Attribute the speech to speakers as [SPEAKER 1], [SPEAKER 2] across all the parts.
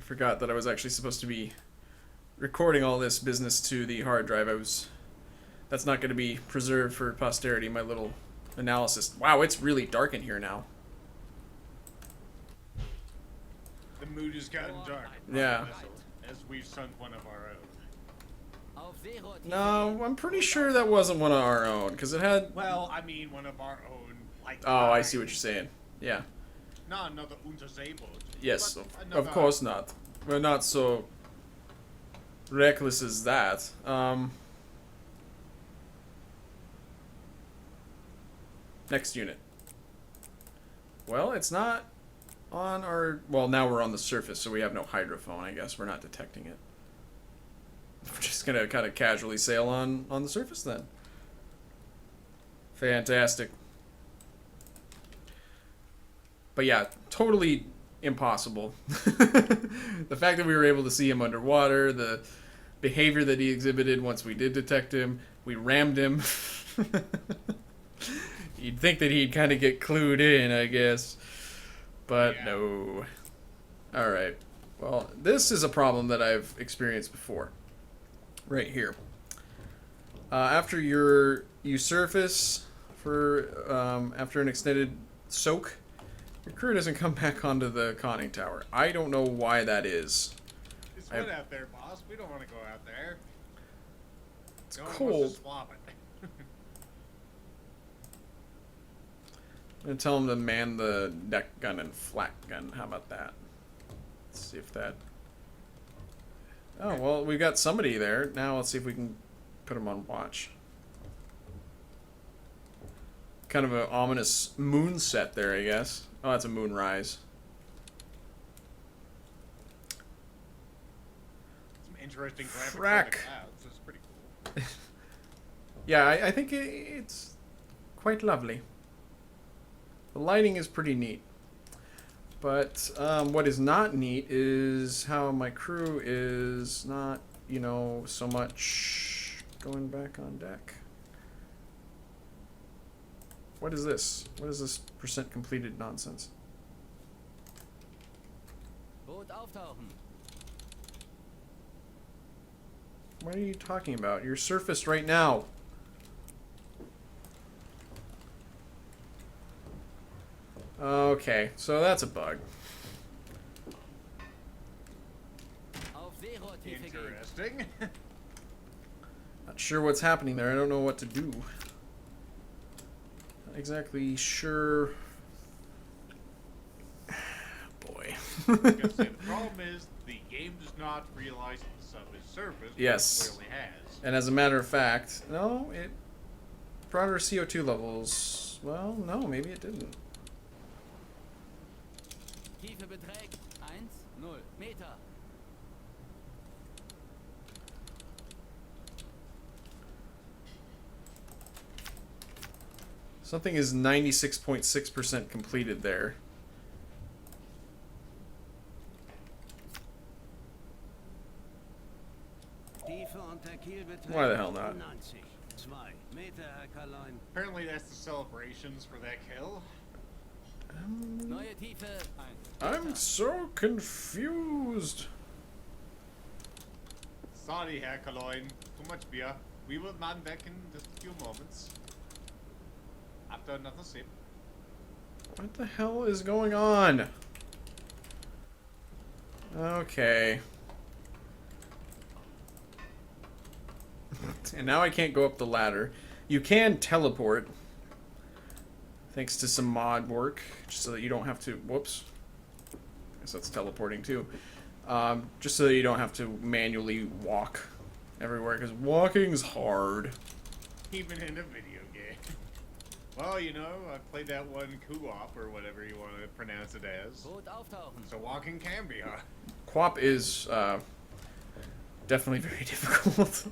[SPEAKER 1] forgot that I was actually supposed to be recording all this business to the hard drive. That's not going to be preserved for posterity, my little analysis. Wow, it's really dark in here now.
[SPEAKER 2] The mood has gotten dark.
[SPEAKER 1] Yeah.
[SPEAKER 2] As we've sunk one of our own.
[SPEAKER 1] No, I'm pretty sure that wasn't one of our own, because it had...
[SPEAKER 2] Well, I mean one of our own, like...
[SPEAKER 1] Oh, I see what you're saying. Yeah.
[SPEAKER 2] Not another Unterseeboot.
[SPEAKER 1] Yes, of course not. We're not so reckless as that. Next unit. Well, it's not on our... Well, now we're on the surface, so we have no hydrophone, I guess. We're not detecting it. We're just going to kind of casually sail on the surface, then. Fantastic. But yeah, totally impossible. The fact that we were able to see him underwater, the behavior that he exhibited once we did detect him, we rammed him. You'd think that he'd kind of get clued in, I guess. But yeah. No. Alright. Well, this is a problem that I've experienced before. Right here. After you surface for after an extended soak, your crew doesn't come back onto the conning tower. I don't know why that is.
[SPEAKER 2] It's wet out there, boss. We don't want to go out there.
[SPEAKER 1] It's cold.
[SPEAKER 2] To swap it.
[SPEAKER 1] I'm gonna tell him to man the deck gun and flak gun. How about that? Let's see if that... Oh, well, we've got somebody there. Now let's see if we can put him on watch. Kind of an ominous moon set there, I guess. Oh, that's a moonrise.
[SPEAKER 2] Some interesting graphics on the
[SPEAKER 1] Frack.
[SPEAKER 2] clouds. That's pretty cool.
[SPEAKER 1] Yeah, I think it's quite lovely. The lighting is pretty neat. But what is not neat is how my crew is not, you know, so much going back on deck. What is this? What is this percent completed nonsense?
[SPEAKER 3] Boot auftauchen.
[SPEAKER 1] What are you talking about? You're surfaced right now. Okay, so that's a bug.
[SPEAKER 2] Interesting.
[SPEAKER 1] Not sure what's happening there. I don't know what to do. Not exactly sure. Boy.
[SPEAKER 2] I was gonna say, the problem is the game does not realize that the sub is surface.
[SPEAKER 1] Yes.
[SPEAKER 2] It clearly has.
[SPEAKER 1] And as a matter of fact, no, it brought our CO2 levels. Well, no, maybe it didn't.
[SPEAKER 3] Tiefe beträgt 1,0 Meter.
[SPEAKER 1] Something is 96.6% completed there. Why the hell not?
[SPEAKER 2] Apparently that's the celebrations for that kill.
[SPEAKER 3] Neue Tiefe 1
[SPEAKER 1] I'm so confused.
[SPEAKER 2] Sorry, Herr Kaloin. Too much beer. We will man back in just a few moments. After another sip.
[SPEAKER 1] What the hell is going on? Okay. And now I can't go up the ladder. You can teleport. Thanks to some mod work, just so that you don't have to... Whoops. I guess that's teleporting too. Just so that you don't have to manually walk everywhere, because walking's hard.
[SPEAKER 2] Even in a video game. Well, you know, I've played that one co-op, or whatever you want to pronounce it as.
[SPEAKER 3] Boot auftauchen.
[SPEAKER 2] So walking can be hard.
[SPEAKER 1] Co-op is definitely very difficult.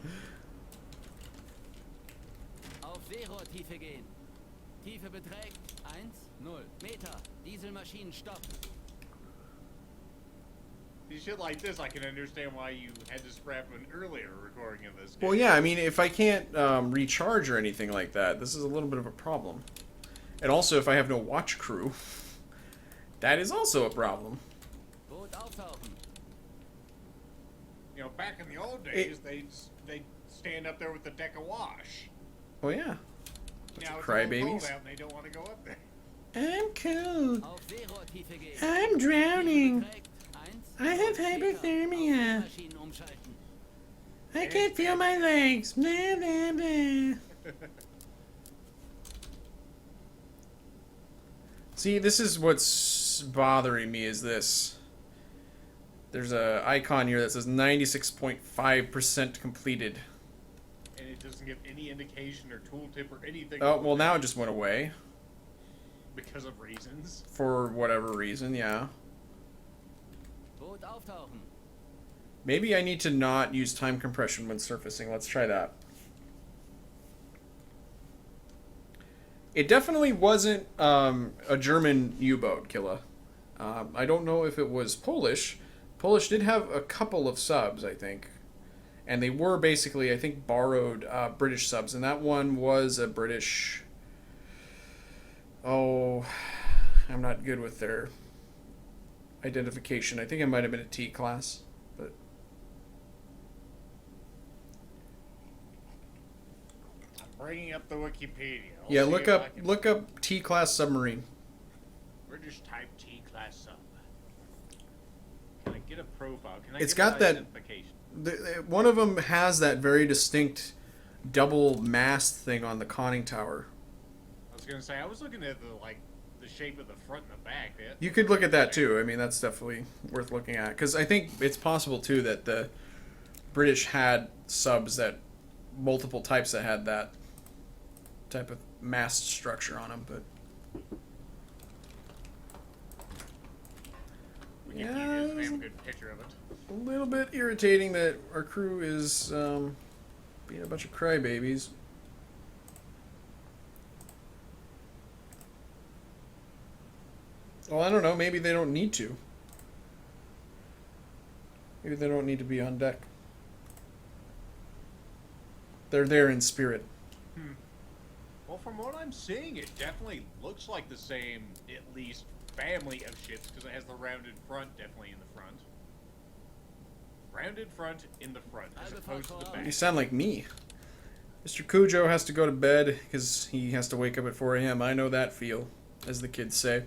[SPEAKER 3] Auf Seerohrtiefe gehen. Tiefe beträgt 1,0 Meter. Dieselmaschinen stopp.
[SPEAKER 2] See, shit like this, I can understand why you had to scrap an earlier recording of this game.
[SPEAKER 1] Well, yeah, I mean, if I can't recharge or anything like that, this is a little bit of a problem. And also, if I have no watch crew, that is also a problem.
[SPEAKER 3] Boot auftauchen.
[SPEAKER 2] You know, back in the old days, they'd stand up there with the deck awash.
[SPEAKER 1] Oh yeah.
[SPEAKER 2] Now it's all
[SPEAKER 1] Crybabies.
[SPEAKER 2] cold out and they don't want to go up there.
[SPEAKER 1] I'm cold.
[SPEAKER 3] Auf Seerohrtiefe gehen.
[SPEAKER 1] I'm drowning.
[SPEAKER 3] Beträgt 1,
[SPEAKER 1] I have
[SPEAKER 3] 0, Meter.
[SPEAKER 1] hypothermia.
[SPEAKER 3] Auf Maschinen umschalten.
[SPEAKER 1] I can't feel my legs. Blah, blah, blah. See, this is what's bothering me is this. There's a icon here that says 96.5% completed.
[SPEAKER 2] And it doesn't give any indication or tooltip or anything.
[SPEAKER 1] Oh, well now it just went away.
[SPEAKER 2] Because of reasons.
[SPEAKER 1] For whatever reason, yeah.
[SPEAKER 3] Boot auftauchen.
[SPEAKER 1] Maybe I need to not use time compression when surfacing. Let's try that. It definitely wasn't a German U-boat, Killa. I don't know if it was Polish. Polish did have a couple of subs, I think. And they were basically, I think, borrowed British subs. And that one was a British... Oh, I'm not good with their identification. I think it might have been a T class. But
[SPEAKER 2] I'm bringing up the Wikipedia. I'll
[SPEAKER 1] yeah,
[SPEAKER 2] see
[SPEAKER 1] look
[SPEAKER 2] if I
[SPEAKER 1] up
[SPEAKER 2] can-
[SPEAKER 1] look up T class submarine.
[SPEAKER 2] British type T class sub. Can I get a profile? Can I
[SPEAKER 1] It's
[SPEAKER 2] get
[SPEAKER 1] got
[SPEAKER 2] an
[SPEAKER 1] that-
[SPEAKER 2] identification?
[SPEAKER 1] One of them has that very distinct double mast thing on the conning tower.
[SPEAKER 2] I was gonna say I was looking at the shape of the front and the back.
[SPEAKER 1] You could look at that too. I mean, that's definitely worth looking at because I think it's possible too that the British had subs that multiple types that had that type of mast structure on them, but
[SPEAKER 2] Wikipedia
[SPEAKER 1] Yeah,
[SPEAKER 2] doesn't have a good picture of it.
[SPEAKER 1] a little bit irritating that our crew is being a bunch of crybabies. Well, I don't know. Maybe they don't need to. Maybe they don't need to be on deck. They're there in spirit.
[SPEAKER 2] Well, from what I'm seeing, it definitely looks like the same, at least, family of ships, because it has the rounded front definitely in the front. Rounded front in the front, as opposed to the
[SPEAKER 1] You
[SPEAKER 2] back.
[SPEAKER 1] sound like me. Mr. Cujo has to go to bed because he has to wake up at 4 a.m. I know that feel, as the kids say.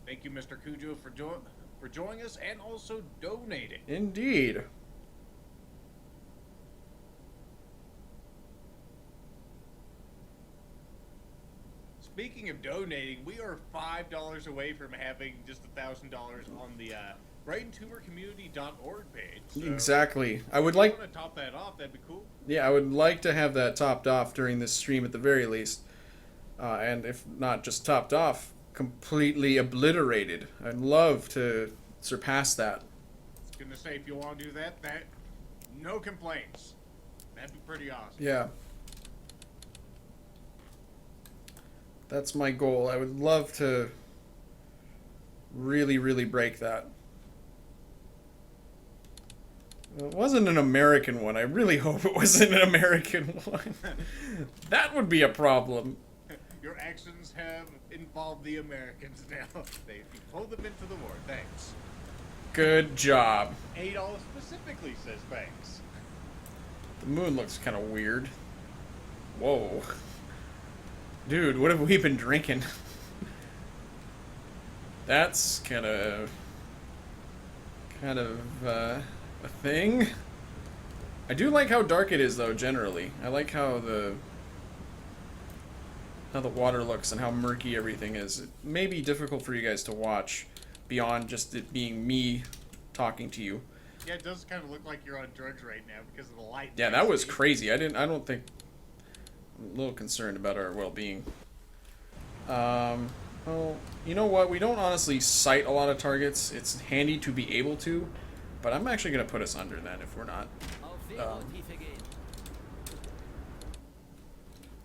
[SPEAKER 2] Thank you, Mr. Cujo, for joining us and also donating.
[SPEAKER 1] Indeed.
[SPEAKER 2] Speaking of donating, we are $5 away from having just $1,000 on the BrightonTumorCommunity.org page. So
[SPEAKER 1] Exactly. I would
[SPEAKER 2] if you
[SPEAKER 1] like,
[SPEAKER 2] want to top that off, that'd be cool.
[SPEAKER 1] yeah, I would like to have that topped off during this stream at the very least. And if not just topped off, completely obliterated. I'd love to surpass that.
[SPEAKER 2] I was gonna say, if you want to do that, no complaints. That'd be pretty awesome.
[SPEAKER 1] Yeah. That's my goal. I would love to really, really break that. It wasn't an American one. I really hope it wasn't an American one. That would be a problem.
[SPEAKER 2] Your actions have involved the Americans now. You pulled them into the war. Thanks.
[SPEAKER 1] Good job.
[SPEAKER 2] Adolf specifically says thanks.
[SPEAKER 1] The moon looks kind of weird. Whoa. Dude, what have we been drinking? That's kind of a thing. I do like how dark it is, though. Generally, I like how the water looks and how murky everything is. It may be difficult for you guys to watch beyond just it being me talking to you.
[SPEAKER 2] Yeah, it does kind of look like you're on drugs right now because of the light.
[SPEAKER 1] Yeah, that was crazy. I don't think. I'm a little concerned about our well-being. Well, you know what? We don't honestly sight a lot of targets. It's handy to be able to, but I'm actually going to put us under then if we're not.
[SPEAKER 3] Auf Seerohrtiefe gehen.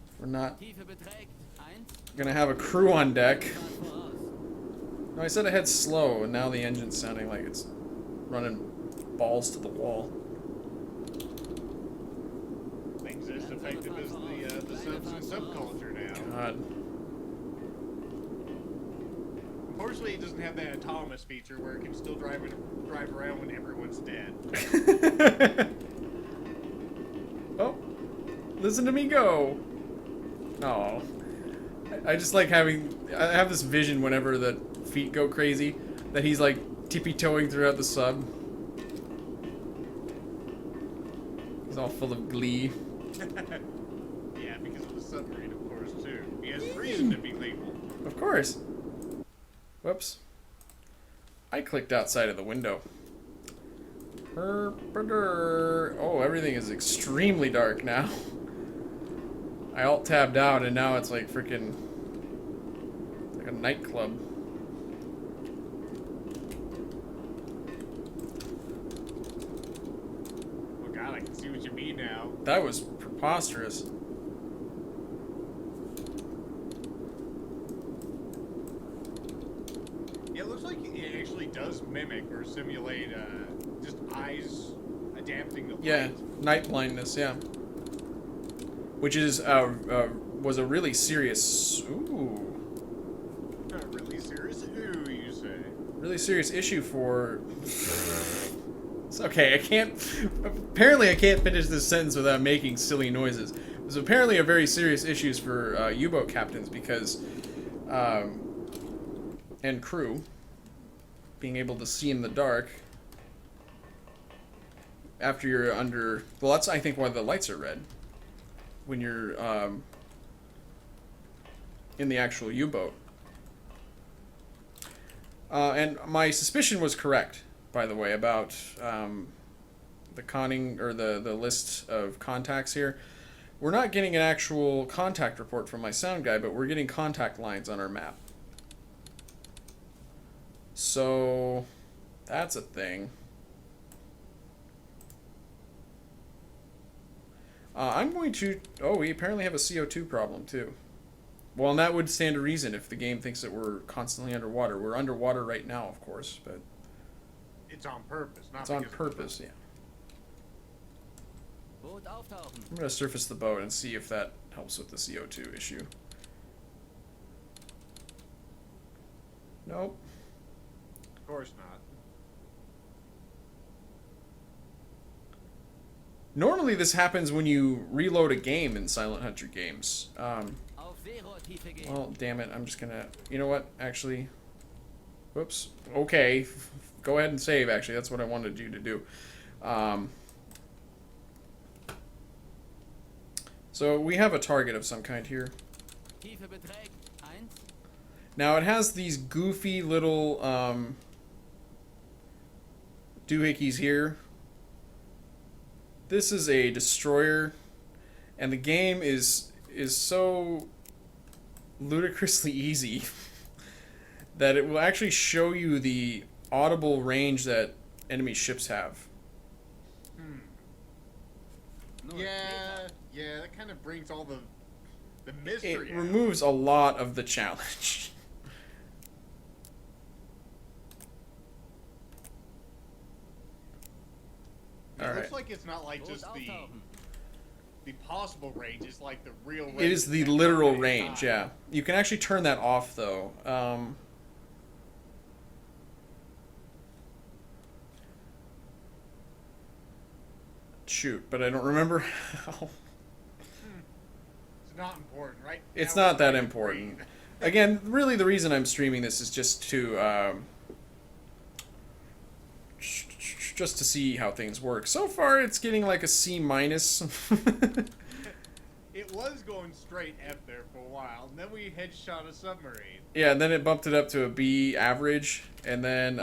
[SPEAKER 1] If we're not
[SPEAKER 3] Tiefe beträgt 1.
[SPEAKER 1] going to have a crew on deck.
[SPEAKER 3] Grad voraus.
[SPEAKER 1] No, I said I had slow, and now the engine's sounding like it's running balls to the wall.
[SPEAKER 2] Things as effective as the subs and subculture now.
[SPEAKER 1] God.
[SPEAKER 2] Unfortunately, it doesn't have that autonomous feature where it can still drive around when everyone's dead.
[SPEAKER 1] Oh, listen to me go. Oh, I just like having. I have this vision whenever the feet go crazy that he's like tippy-toeing throughout the sub. He's all full of glee.
[SPEAKER 2] Yeah, because of the submarine, of course, too. He has reason to be gleeful.
[SPEAKER 1] Of course. Whoops. I clicked outside of the window. Oh, everything is extremely dark now. I alt-tabbed out and now it's like freaking... like a nightclub.
[SPEAKER 2] Oh god, I can see what you mean now.
[SPEAKER 1] That was preposterous.
[SPEAKER 2] Yeah, it looks like it actually does mimic or simulate just eyes adapting to light.
[SPEAKER 1] Yeah, night blindness, yeah. Which is, was a really serious... Ooh.
[SPEAKER 2] Really serious? Ooh, you say.
[SPEAKER 1] Really serious issue for... It's okay, I can't... Apparently I can't finish this sentence without making silly noises. It was apparently a very serious issue for U-boat captains because... and crew, being able to see in the dark after you're under... Well, that's, I think, why the lights are red. When you're in the actual U-boat. And my suspicion was correct, by the way, about the conning, or the list of contacts here. We're not getting an actual contact report from my sound guy, but we're getting contact lines on our map. So, that's a thing. I'm going to... Oh, we apparently have a CO2 problem, too. Well, and that would stand to reason if the game thinks that we're constantly underwater. We're underwater right now, of course, but...
[SPEAKER 2] It's on purpose, not
[SPEAKER 1] It's on
[SPEAKER 2] because of
[SPEAKER 1] purpose, yeah.
[SPEAKER 3] Boot auftauchen.
[SPEAKER 1] I'm going to surface the boat and see if that helps with the CO2 issue. Nope.
[SPEAKER 2] Of course not.
[SPEAKER 1] Normally this happens when you reload a game in Silent Hunter games.
[SPEAKER 3] Auf Seerohrtiefe gehen.
[SPEAKER 1] Well, damn it, I'm just gonna... You know what, actually... Whoops. Okay. Go ahead and save, actually. That's what I wanted you to do. So we have a target of some kind here.
[SPEAKER 3] Tiefe beträgt 1.
[SPEAKER 1] Now it has these goofy little doohickeys here. This is a destroyer, and the game is so ludicrously easy that it will actually show you the audible range that enemy ships have.
[SPEAKER 2] Yeah, that kind of brings all the mystery
[SPEAKER 1] It
[SPEAKER 2] out.
[SPEAKER 1] removes a lot of the challenge.
[SPEAKER 2] It
[SPEAKER 1] Alright.
[SPEAKER 2] looks like it's not like just the possible range, it's like the real range.
[SPEAKER 1] It is the literal range, yeah. You can actually turn that off, though. Shoot, but I don't remember how.
[SPEAKER 2] It's not important, right?
[SPEAKER 1] It's
[SPEAKER 2] Now
[SPEAKER 1] not that
[SPEAKER 2] we're
[SPEAKER 1] important.
[SPEAKER 2] green.
[SPEAKER 1] Again, really the reason I'm streaming this is just to see how things work. So far, it's getting like a C-.
[SPEAKER 2] It was going straight F there for a while, and then we headshot a submarine.
[SPEAKER 1] Yeah, and then it bumped it up to a B average, and then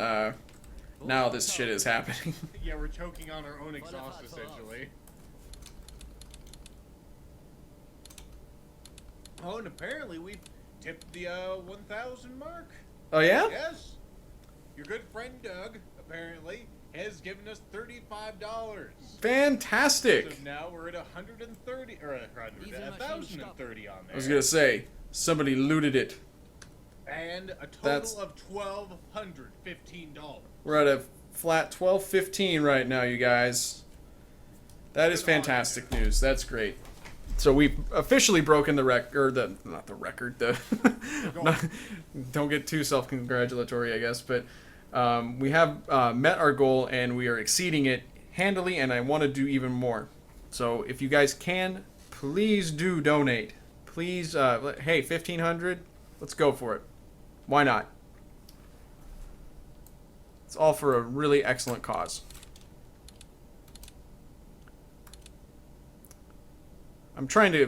[SPEAKER 1] now this shit is happening.
[SPEAKER 2] Yeah, we're choking on our own exhaust, essentially. Oh, and apparently we've tipped the 1,000 mark.
[SPEAKER 1] Oh yeah?
[SPEAKER 2] Yes. Your good friend Doug, apparently, has given us $35.
[SPEAKER 1] Fantastic.
[SPEAKER 2] So now we're at 130, or 1,030 on there.
[SPEAKER 1] I was gonna say, somebody looted it.
[SPEAKER 2] And a total
[SPEAKER 1] That's-
[SPEAKER 2] of $1,215.
[SPEAKER 1] We're at a flat 12.15 right now, you guys. That is
[SPEAKER 2] Good on
[SPEAKER 1] fantastic news. That's great. So we've officially broken the record, not the record, not, don't get too self-congratulatory, I guess, but we have met our goal and we are exceeding it handily, and I want to do even more. So if you guys can, please do donate. Please, hey, 1,500, let's go for it. Why not? It's all for a really excellent cause.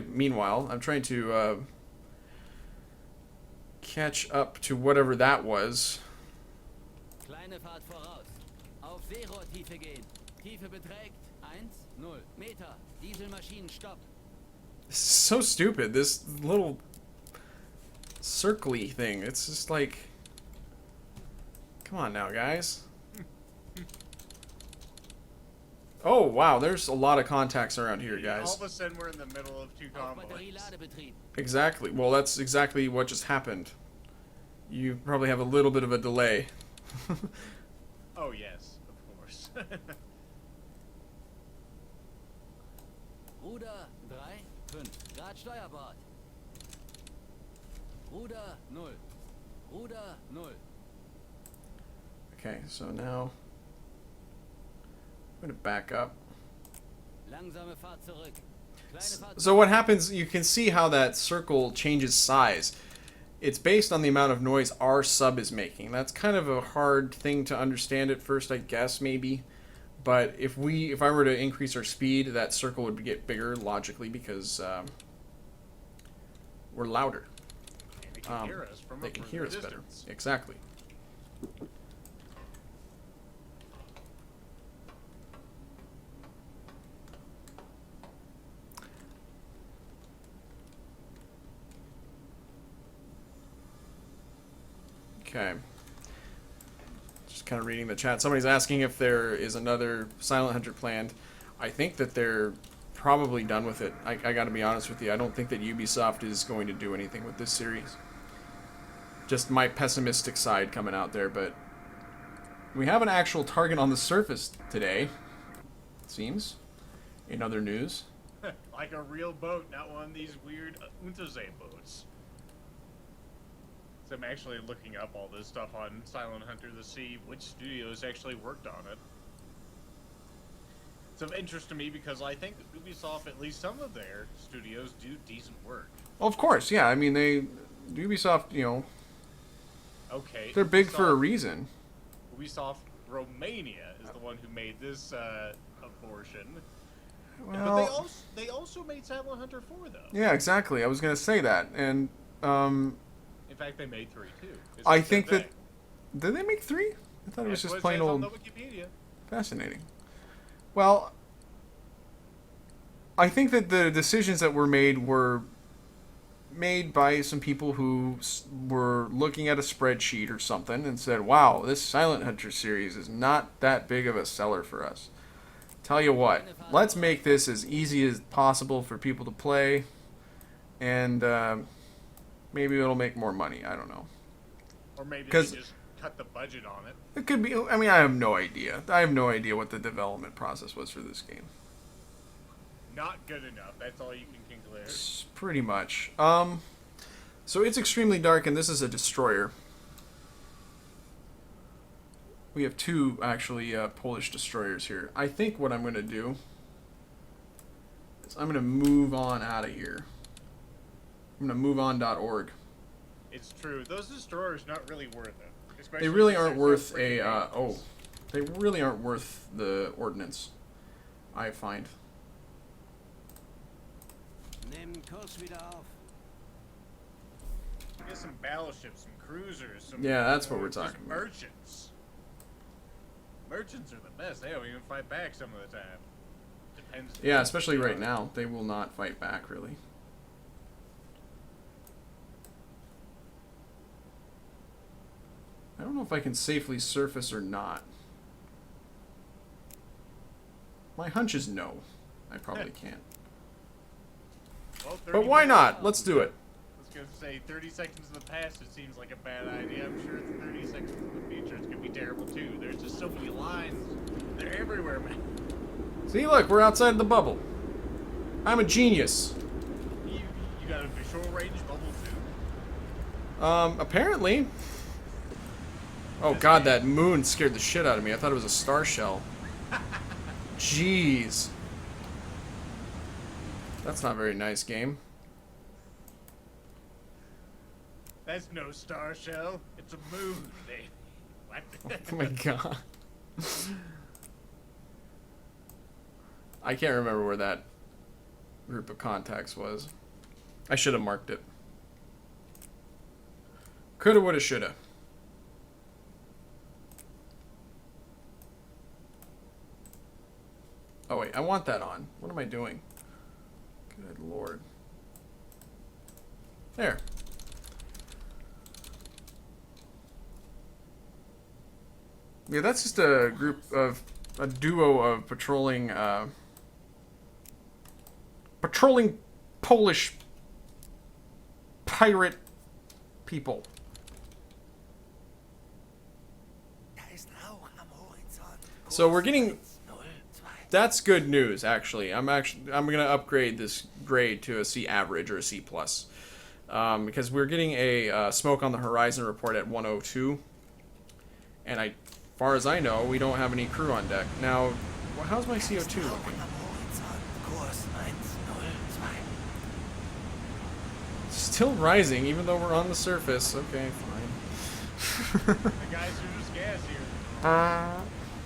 [SPEAKER 1] Meanwhile, I'm trying to catch up to whatever that was.
[SPEAKER 3] Kleine Fahrt voraus. Auf Seerohrtiefe gehen. Tiefe beträgt 1,0 Meter. Dieselmaschinen stopp.
[SPEAKER 1] This is so stupid. This little circly thing. It's just like, come on now, guys. Oh, wow, there's a lot of contacts around here, guys.
[SPEAKER 2] All of a sudden, we're in the middle of two convoys.
[SPEAKER 3] Batterieladebetrieb.
[SPEAKER 1] Exactly. Well, that's exactly what just happened. You probably have a little bit of a delay.
[SPEAKER 2] Oh, yes, of course.
[SPEAKER 3] Ruder 3, 5 Grad Steuerbord. Ruder 0. Ruder 0.
[SPEAKER 1] Okay, so now I'm going to back up.
[SPEAKER 3] Langsame Fahrt zurück. Kleine Fahrt
[SPEAKER 1] So what happens, you can see how that circle changes size. It's based on the amount of noise our sub is making. That's kind of a hard thing to understand at first, I guess, maybe. But if I were to increase our speed, that circle would get bigger, logically, because we're louder.
[SPEAKER 2] They can hear us from
[SPEAKER 1] They
[SPEAKER 2] a
[SPEAKER 1] can
[SPEAKER 2] further
[SPEAKER 1] hear us
[SPEAKER 2] distance.
[SPEAKER 1] better. Exactly. Okay. Just kind of reading the chat. Somebody's asking if there is another Silent Hunter planned. I think that they're probably done with it. I gotta be honest with you. I don't think that Ubisoft is going to do anything with this series. Just my pessimistic side coming out there, but we have an actual target on the surface today, it seems. In other news.
[SPEAKER 2] Like a real boat, not one of these weird Untersee boats. So I'm actually looking up all this stuff on Silent Hunter to see which studios actually worked on it. It's of interest to me because I think Ubisoft, at least some of their studios, do decent work.
[SPEAKER 1] Well, of course, yeah. I mean, Ubisoft,
[SPEAKER 2] Okay.
[SPEAKER 1] they're big
[SPEAKER 2] Ubisoft-
[SPEAKER 1] for a reason.
[SPEAKER 2] Ubisoft Romania is the one who made this abortion. But
[SPEAKER 1] Well,
[SPEAKER 2] they also made Silent Hunter 4, though.
[SPEAKER 1] yeah, exactly. I was gonna say that, and
[SPEAKER 2] In fact, they made 3 too. It's
[SPEAKER 1] I
[SPEAKER 2] the same
[SPEAKER 1] think that
[SPEAKER 2] thing.
[SPEAKER 1] did they make 3? I thought it was
[SPEAKER 2] That's
[SPEAKER 1] just
[SPEAKER 2] what
[SPEAKER 1] plain
[SPEAKER 2] says
[SPEAKER 1] old
[SPEAKER 2] on the Wikipedia.
[SPEAKER 1] fascinating. Well, I think that the decisions that were made by some people who were looking at a spreadsheet or something and said, "Wow, this Silent Hunter series is not that big of a seller for us. Tell you what, let's make this as easy as possible for people to play, and maybe it'll make more money. I don't know.
[SPEAKER 2] Or maybe they
[SPEAKER 1] 'Cause-
[SPEAKER 2] just cut the budget on it.
[SPEAKER 1] It could be. I mean, I have no idea. I have no idea what the development process was for this game.
[SPEAKER 2] Not good enough. That's all you can conclude.
[SPEAKER 1] Pretty much. So it's extremely dark, and this is a destroyer. We have 2 actually Polish destroyers here. I think what I'm going to do is I'm going to move on out of here. I'm going to move on.org.
[SPEAKER 2] It's true. Those destroyers not really worth it.
[SPEAKER 1] They really
[SPEAKER 2] Especially
[SPEAKER 1] aren't
[SPEAKER 2] since
[SPEAKER 1] worth
[SPEAKER 2] they're pretty
[SPEAKER 1] a
[SPEAKER 2] dangerous.
[SPEAKER 1] they really aren't worth the ordnance, I find.
[SPEAKER 3] Nimm Kurs wieder auf.
[SPEAKER 2] Get some battleships, some cruisers, some
[SPEAKER 1] Yeah, that's what we're
[SPEAKER 2] just
[SPEAKER 1] talking about.
[SPEAKER 2] merchants. Merchants are the best. They don't even fight back some of the time. Depends.
[SPEAKER 1] Yeah, especially right now. They will not fight back, really. I don't know if I can safely surface or not. My hunch is no. I probably can't.
[SPEAKER 2] Well,
[SPEAKER 1] But why not? Let's do it.
[SPEAKER 2] I was gonna say 30 seconds in the past. It seems like a bad idea. I'm sure it's 30 seconds in the future. It's gonna be terrible too. There's just so many lines. They're everywhere, man.
[SPEAKER 1] See, look, we're outside the bubble. I'm a genius.
[SPEAKER 2] range bubble too?
[SPEAKER 1] Apparently. Oh god, that moon scared the shit out of me. I thought it was a star shell. Jeez. That's not very nice, game.
[SPEAKER 2] That's no star shell. It's a moon, baby. What?
[SPEAKER 1] Oh my god. I can't remember where that group of contacts was. I should have marked it. Coulda, woulda, shoulda. Oh wait, I want that on. What am I doing? Good lord. There. Yeah, that's just a duo of patrolling Polish pirate people. So we're getting, that's good news actually. I'm gonna upgrade this grade to a C average or a C plus, because we're getting a smoke on the horizon report at 102, and as far as I know, we don't have any crew on deck. Now, how's my CO2 looking? Still rising, even though we're on the surface. Okay, fine.
[SPEAKER 2] The guys are just gas here.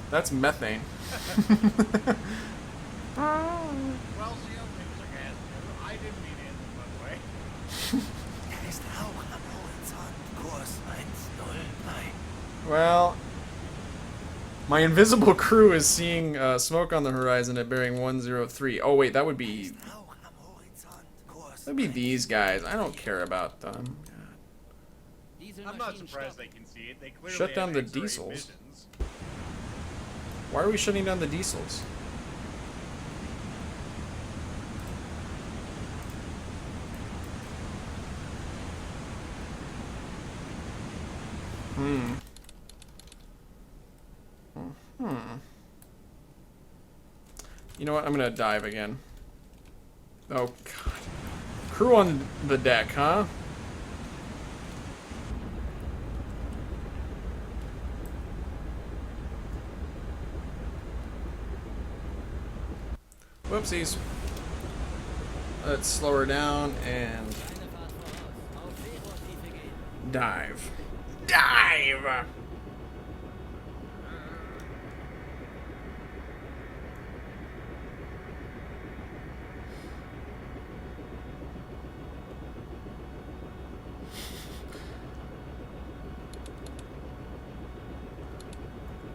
[SPEAKER 1] That's methane.
[SPEAKER 2] Well, see how things are gas here. I didn't mean it, by the way.
[SPEAKER 1] Well, my invisible crew is seeing smoke on the horizon at bearing 103. Oh wait, that would be these guys. I don't care about them.
[SPEAKER 2] I'm not surprised they can see it. They clearly
[SPEAKER 1] Shut down
[SPEAKER 2] have
[SPEAKER 1] the
[SPEAKER 2] X-ray
[SPEAKER 1] diesels.
[SPEAKER 2] visions.
[SPEAKER 1] Why are we shutting down the diesels? You know what? I'm gonna dive again. Oh god. Crew on the deck, huh? Whoopsies. Let's slow her down and dive. Dive!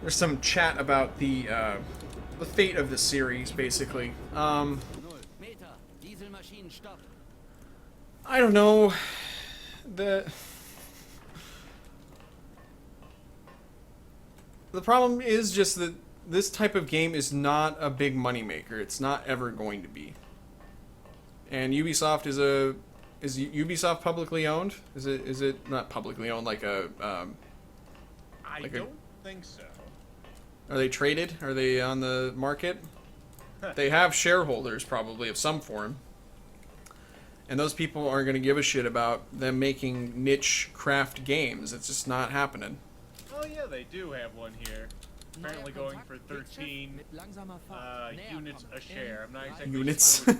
[SPEAKER 1] There's some chat about the fate of the series, basically. I don't know. The problem is just that this type of game is not a big moneymaker. It's not ever going to be. And Ubisoft is Ubisoft publicly owned? Is it not publicly owned like a
[SPEAKER 2] I don't think so.
[SPEAKER 1] Are they traded? Are they on the market? They have shareholders, probably, of some form. And those people aren't going to give a shit about them making niche craft games. It's just not happening.
[SPEAKER 2] Oh yeah, they do have one here. Apparently going for 13 units a share. I'm not exactly
[SPEAKER 1] Units?
[SPEAKER 2] sure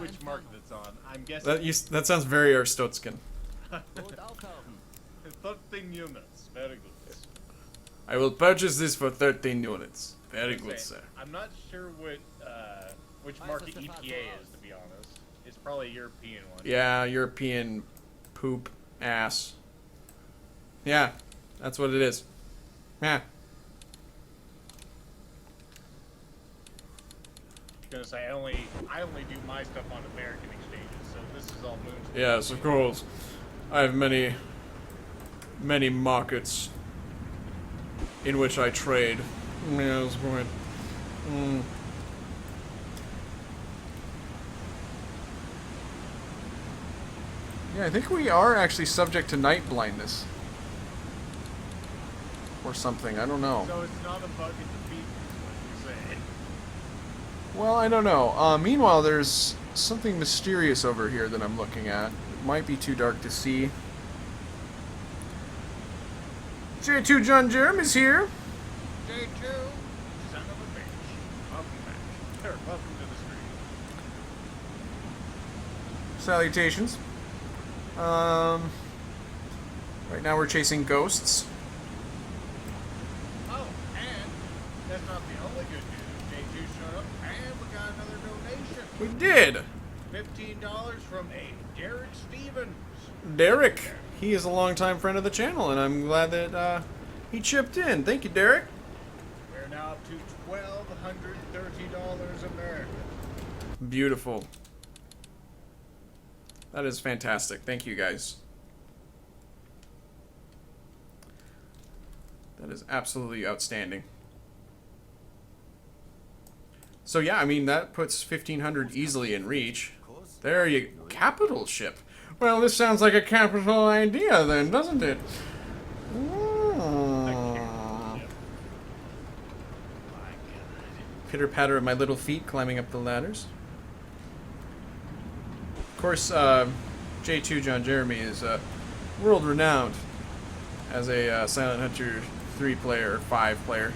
[SPEAKER 2] which market it's on. I'm guessing
[SPEAKER 1] That sounds very Arstotzkan.
[SPEAKER 2] 13 units. Very good.
[SPEAKER 1] I will purchase this for 13 units. Very good, sir.
[SPEAKER 2] I'm not sure which market EPA is, to be honest. It's probably a European one.
[SPEAKER 1] Yeah, European poop ass. Yeah, that's what it is. Yeah.
[SPEAKER 2] I was gonna say I only do my stuff on American exchanges, so this is all moon.
[SPEAKER 1] Yes, of course. I have many markets in which I trade. Yeah, that's right. Yeah, I think we are actually subject to night blindness. Or something, I don't know.
[SPEAKER 2] So it's not a bug in the feed, is what you're saying.
[SPEAKER 1] Well, I don't know. Meanwhile, there's something mysterious over here that I'm looking at. It might be too dark to see. J2 John Jeremy's here.
[SPEAKER 2] J2, son of a bitch. Welcome back. Or welcome to the stream.
[SPEAKER 1] Salutations. Right now we're chasing ghosts.
[SPEAKER 2] Oh, and that's not the only good news. J2 showed up, and we got another donation.
[SPEAKER 1] We did.
[SPEAKER 2] $15 from a Derek Stevens.
[SPEAKER 1] Derek. He is a longtime friend of the channel, and I'm glad that he chipped in. Thank you, Derek.
[SPEAKER 2] We're now up to $1,230 American.
[SPEAKER 1] Beautiful. That is fantastic. Thank you, guys. That is absolutely outstanding. So yeah, I mean, that puts 1,500 easily in reach. There you... Capital ship. Well, this sounds like a capital idea then, doesn't it? Pitter-patter of my little feet climbing up the ladders. Of course, J2 John Jeremy is world-renowned as a Silent Hunter 3 player, 5 player.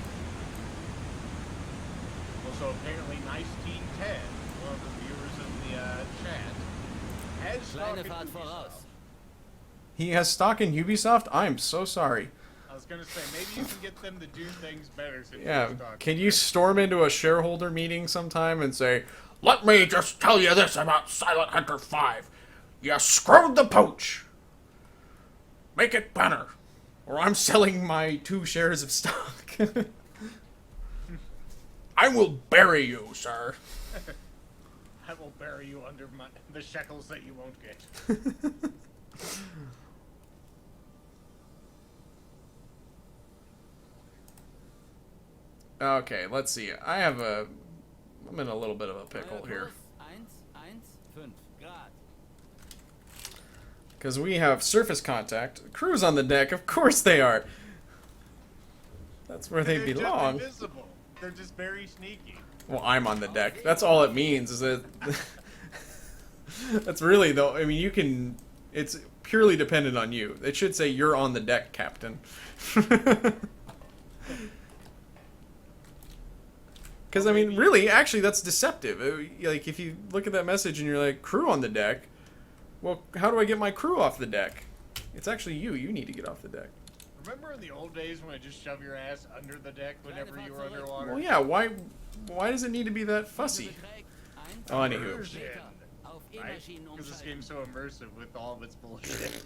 [SPEAKER 2] Also, apparently, Nice Teen Ted, one of the viewers in the chat, has stock in
[SPEAKER 3] Kleine Fahrt
[SPEAKER 2] Ubisoft.
[SPEAKER 3] voraus.
[SPEAKER 1] He has stock in Ubisoft? I'm so sorry.
[SPEAKER 2] I was gonna say, maybe you can get them to do things better since
[SPEAKER 1] Yeah,
[SPEAKER 2] you're stock.
[SPEAKER 1] can you storm into a shareholder meeting sometime and say, "Let me just tell you this about Silent Hunter 5. You screwed the pooch. Make it better, or I'm selling my 2 shares of stock." I will bury you, sir.
[SPEAKER 2] I will bury you under the shekels that you won't get.
[SPEAKER 1] Okay, let's see. I'm in a little bit of a pickle here.
[SPEAKER 3] 115 Grad.
[SPEAKER 1] Because we have surface contact. Crew's on the deck, of course they are. That's where they
[SPEAKER 2] They're
[SPEAKER 1] belong.
[SPEAKER 2] just invisible. They're just very sneaky.
[SPEAKER 1] Well, I'm on the deck. That's all it means, is that... That's really, though, I mean, you can... It's purely dependent on you. It should say, "You're on the deck, Captain." Because, I mean, really, actually, that's deceptive. Like, if you look at that message and you're like, "Crew on the deck," well, how do I get my crew off the deck? It's actually you. You need to get off the deck.
[SPEAKER 2] Remember in the old days when I just shove your ass under the deck whenever you were underwater?
[SPEAKER 1] Well, yeah, why does it need to be that fussy? Oh, anywho.
[SPEAKER 2] Immersion, right? Because this game's so immersive with all of its bullshit.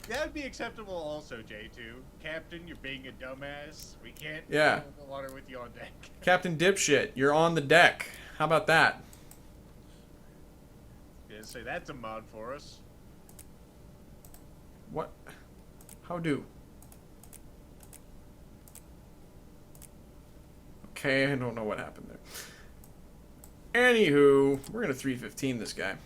[SPEAKER 2] That would be acceptable also, J2. Captain, you're being a dumbass. We can't
[SPEAKER 1] Yeah.
[SPEAKER 2] go in the water with you on deck.
[SPEAKER 1] Captain Dipshit, you're on the deck. How about that?
[SPEAKER 2] Yeah, say that's a mod for us.
[SPEAKER 1] What? How do? Okay, I don't know what happened there. Anywho, we're gonna 315 this guy.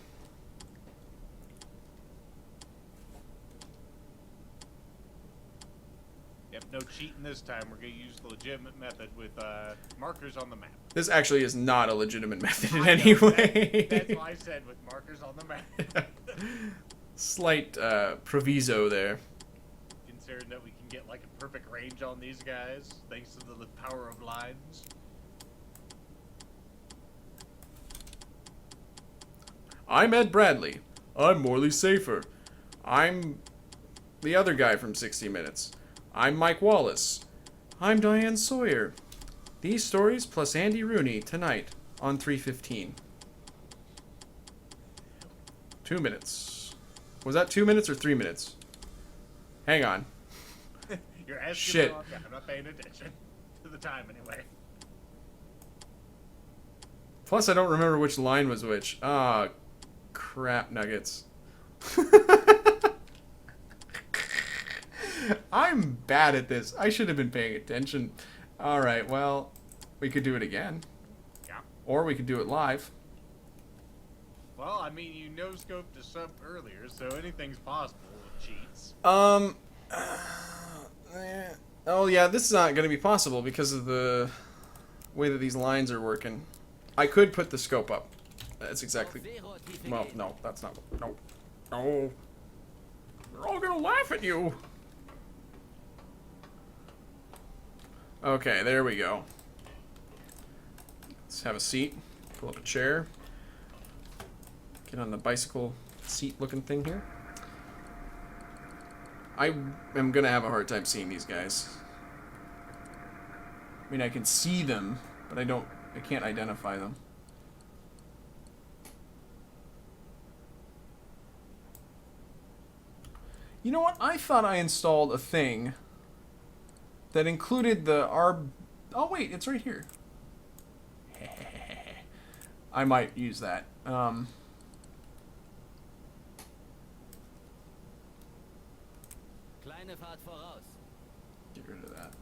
[SPEAKER 2] Yep, no cheating this time. We're going to use the legitimate method with markers on the map.
[SPEAKER 1] This actually is not a legitimate method in
[SPEAKER 2] I know,
[SPEAKER 1] any way.
[SPEAKER 2] That's why I said with markers on the map.
[SPEAKER 1] Slight proviso there.
[SPEAKER 2] Considering that we can get like a perfect range on these guys, thanks to the power of lines.
[SPEAKER 1] I'm Ed Bradley. I'm Morley Safer. I'm the other guy from 60 Minutes. I'm Mike Wallace. I'm Diane Sawyer. These stories plus Andy Rooney tonight on 315. 2 minutes. Was that 2 minutes or 3 minutes? Hang on.
[SPEAKER 2] You're asking
[SPEAKER 1] Shit.
[SPEAKER 2] the wrong guy. I'm not paying attention to the time anyway.
[SPEAKER 1] Plus, I don't remember which line was which. Ah, crap nuggets. I'm bad at this. I should have been paying attention. Alright, well, we could do it again.
[SPEAKER 2] Yeah.
[SPEAKER 1] Or we could do it live.
[SPEAKER 2] Well, I mean, you no-scoped the sub earlier, so anything's possible with cheats.
[SPEAKER 1] Oh yeah, this is not going to be possible because of the way that these lines are working. I could put the scope up. That's exactly...
[SPEAKER 3] Auf Seerohrtiefe
[SPEAKER 1] Well,
[SPEAKER 3] gehen.
[SPEAKER 1] no, that's not... No. No. They're all going to laugh at you. Okay, there we go. Let's have a seat. Pull up a chair. Get on the bicycle seat looking thing here. I am going to have a hard time seeing these guys. I mean, I can see them, but I can't identify them. You know what? I thought I installed a thing that included the Oh wait, it's right here. I might use that.
[SPEAKER 3] Kleine Fahrt voraus.
[SPEAKER 1] Get rid of that.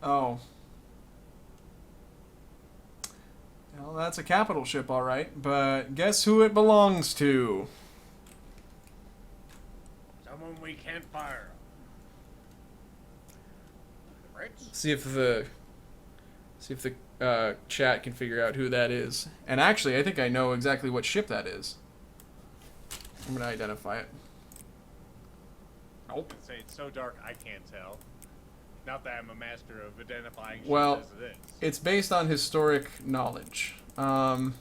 [SPEAKER 1] Oh. Well, that's a capital ship, all right. But guess who it belongs to?
[SPEAKER 2] Someone we can't fire. Right?
[SPEAKER 1] See if the chat can figure out who that is. And actually, I think I know exactly what ship that is. I'm gonna identify it. Nope.
[SPEAKER 2] I'd say it's so dark I can't tell. Not that I'm a master of identifying ships
[SPEAKER 1] Well,
[SPEAKER 2] as it is.
[SPEAKER 1] it's based on historic knowledge.
[SPEAKER 2] Well,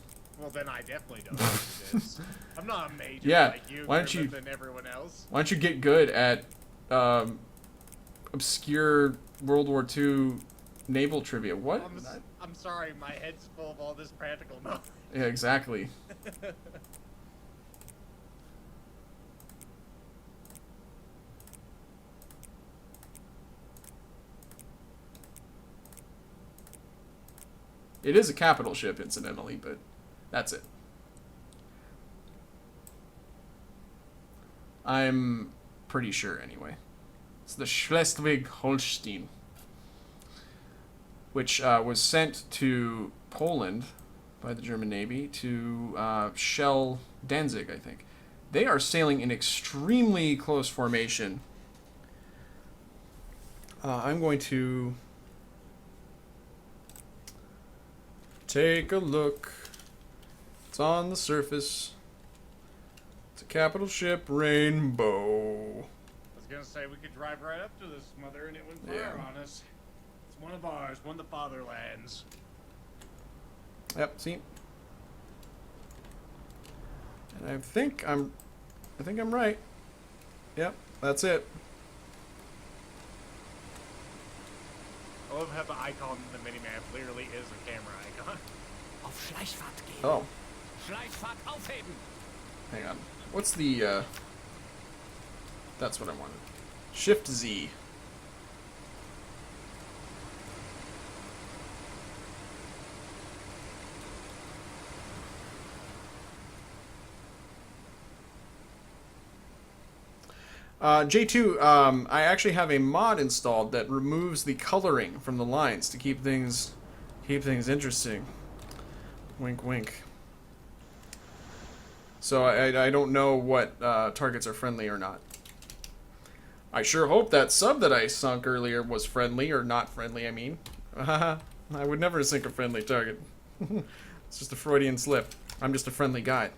[SPEAKER 2] then I definitely don't know what it is. I'm not a major
[SPEAKER 1] Yeah,
[SPEAKER 2] like you,
[SPEAKER 1] why don't you-
[SPEAKER 2] than everyone else.
[SPEAKER 1] Why don't you get good at obscure World War II naval trivia? What?
[SPEAKER 2] I'm sorry, my head's full of all this practical knowledge.
[SPEAKER 1] Yeah, exactly. It is a capital ship, incidentally, but that's it. I'm pretty sure, anyway. It's the Schleswig-Holstein, which was sent to Poland by the German Navy to shell Danzig, I think. They are sailing in extremely close formation. I'm going to take a look. It's on the surface. It's a capital ship, Rainbow.
[SPEAKER 2] I was gonna say we could drive right up to this mother and it wouldn't fire
[SPEAKER 1] Yeah.
[SPEAKER 2] on us. It's one of ours, one of the fatherlands.
[SPEAKER 1] Yep, see? And I think I'm right. Yep, that's it.
[SPEAKER 2] I love how the icon in the minimap literally is a camera icon.
[SPEAKER 3] Auf Schleichfahrt gehen.
[SPEAKER 1] Oh,
[SPEAKER 3] Schleichfahrt aufheben.
[SPEAKER 1] hang on. What's the, that's what I wanted. Shift Z. J2, I actually have a mod installed that removes the coloring from the lines to keep things interesting. Wink, wink. So I don't know what targets are friendly or not. I sure hope that sub that I sunk earlier was friendly or not friendly. I mean, I would never sink a friendly target. It's just a Freudian slip. I'm just a friendly guy.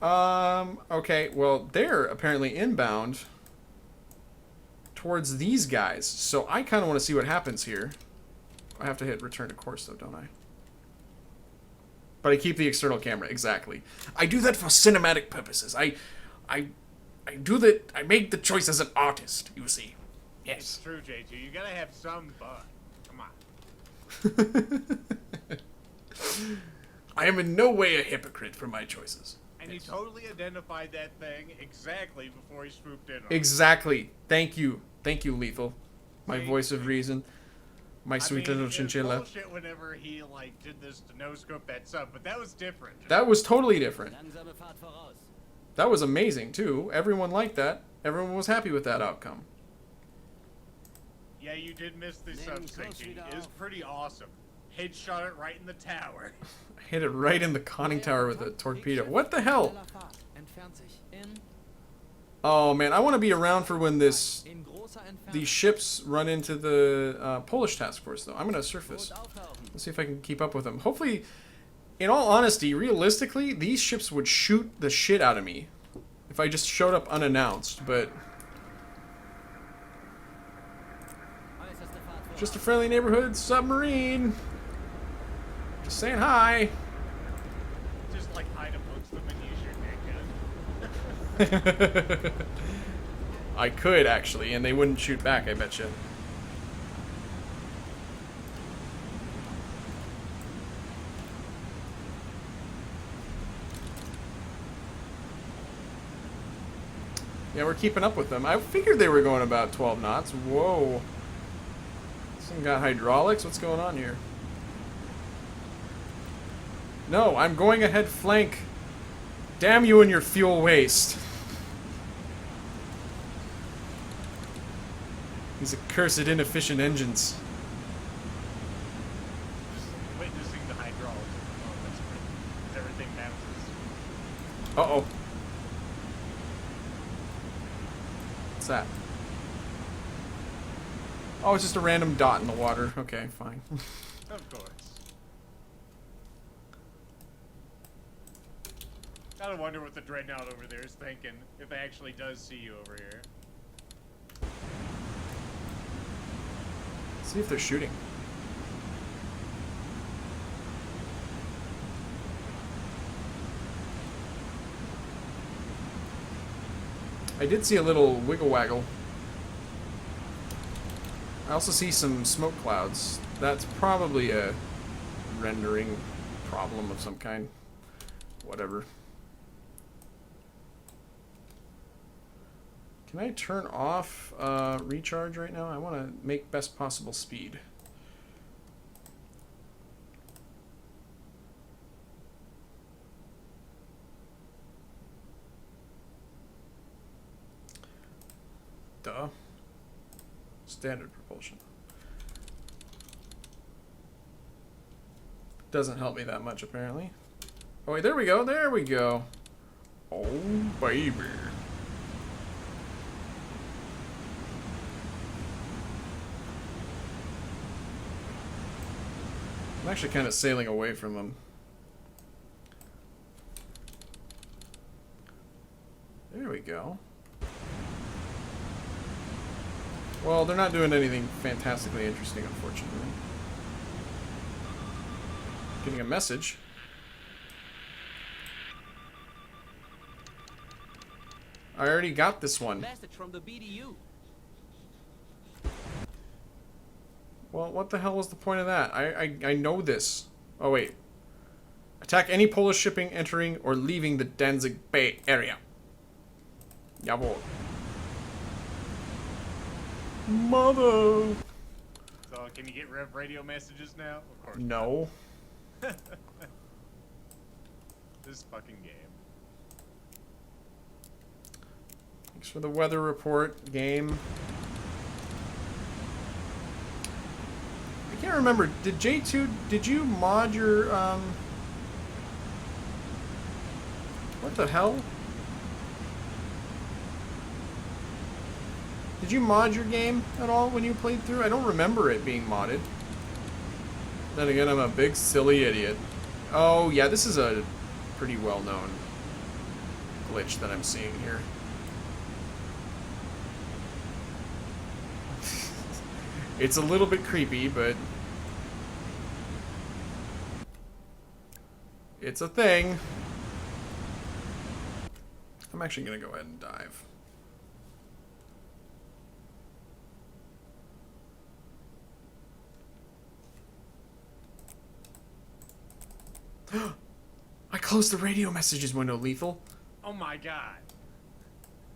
[SPEAKER 1] Okay, well, they're apparently inbound towards these guys, so I kind of want to see what happens here. I have to hit return to course, though, don't I? But I keep the external camera, exactly. I do that for cinematic purposes. I do that, I make the choice as an artist, you see.
[SPEAKER 2] It's
[SPEAKER 1] Yes.
[SPEAKER 2] true, J2. You gotta have some fun. Come on.
[SPEAKER 1] I am in no way a hypocrite for my choices.
[SPEAKER 2] And he totally identified that thing exactly before he swooped in on it.
[SPEAKER 1] Exactly. Thank you. Thank you, Lethal. My
[SPEAKER 2] See?
[SPEAKER 1] voice of reason. My sweet little
[SPEAKER 2] it was
[SPEAKER 1] chinchilla.
[SPEAKER 2] bullshit whenever he like did this to no scope that sub, but that was different.
[SPEAKER 1] That was totally different.
[SPEAKER 3] Langsame Fahrt voraus.
[SPEAKER 1] That was amazing, too. Everyone liked that. Everyone was happy with that outcome.
[SPEAKER 2] Yeah, you did miss the
[SPEAKER 3] Nehmen
[SPEAKER 2] sub
[SPEAKER 3] Kurs
[SPEAKER 2] sinking.
[SPEAKER 3] wieder
[SPEAKER 2] It was
[SPEAKER 3] auf.
[SPEAKER 2] pretty awesome. headshot it right in the tower.
[SPEAKER 1] Hit it right in the conning tower with a torpedo. What the hell? Oh man, I want to be around for when these ships run into the Polish task force, though. I'm gonna surf this. Let's see if I can keep up with them. Hopefully, in all honesty, realistically, these ships would shoot the shit out of me if I just showed up unannounced. But just a friendly neighborhood submarine. Just saying hi.
[SPEAKER 2] Just like hide amongst them and use your neck gun.
[SPEAKER 1] I could actually, and they wouldn't shoot back, I bet you. Yeah, we're keeping up with them. I figured they were going about 12 knots. Whoa. Some got hydraulics. What's going on here? No, I'm going ahead flank. Damn you and your fuel waste. These accursed inefficient engines.
[SPEAKER 2] Just witnessing the hydraulics at the moment as everything bounces.
[SPEAKER 1] Uh-oh. What's that? Oh, it's just a random dot in the water. Okay, fine.
[SPEAKER 2] Of course. Gotta wonder what the dreadnought over there is thinking, if it actually does see you over here.
[SPEAKER 1] See if they're shooting. I did see a little wiggle waggle. I also see some smoke clouds. That's probably a rendering problem of some kind. Whatever. Can I turn off recharge right now? I want to make best possible speed. Duh. Standard propulsion. Doesn't help me that much, apparently. Oh, wait, there we go. There we go. Oh, baby. I'm actually kind of sailing away from them. There we go. Well, they're not doing anything fantastically interesting, unfortunately. Getting a message. I already got this one.
[SPEAKER 3] Message from the BDU.
[SPEAKER 1] Well, what the hell was the point of that? I know this. Oh, wait. Attack any Polish shipping entering or leaving the Danzig Bay area. Jawohl. Mother.
[SPEAKER 2] So, can you get rev radio messages now? Of course.
[SPEAKER 1] No.
[SPEAKER 2] This fucking game.
[SPEAKER 1] Thanks for the weather report, game. I can't remember. Did J2, did you mod your, what the hell? Did you mod your game at all when you played through? I don't remember it being modded. Then again, I'm a big silly idiot. Oh, yeah, this is a pretty well-known glitch that I'm seeing here. It's a little bit creepy, but it's a thing. I'm actually going to go ahead and dive. I closed the radio messages window, Lethal.
[SPEAKER 2] Oh my god.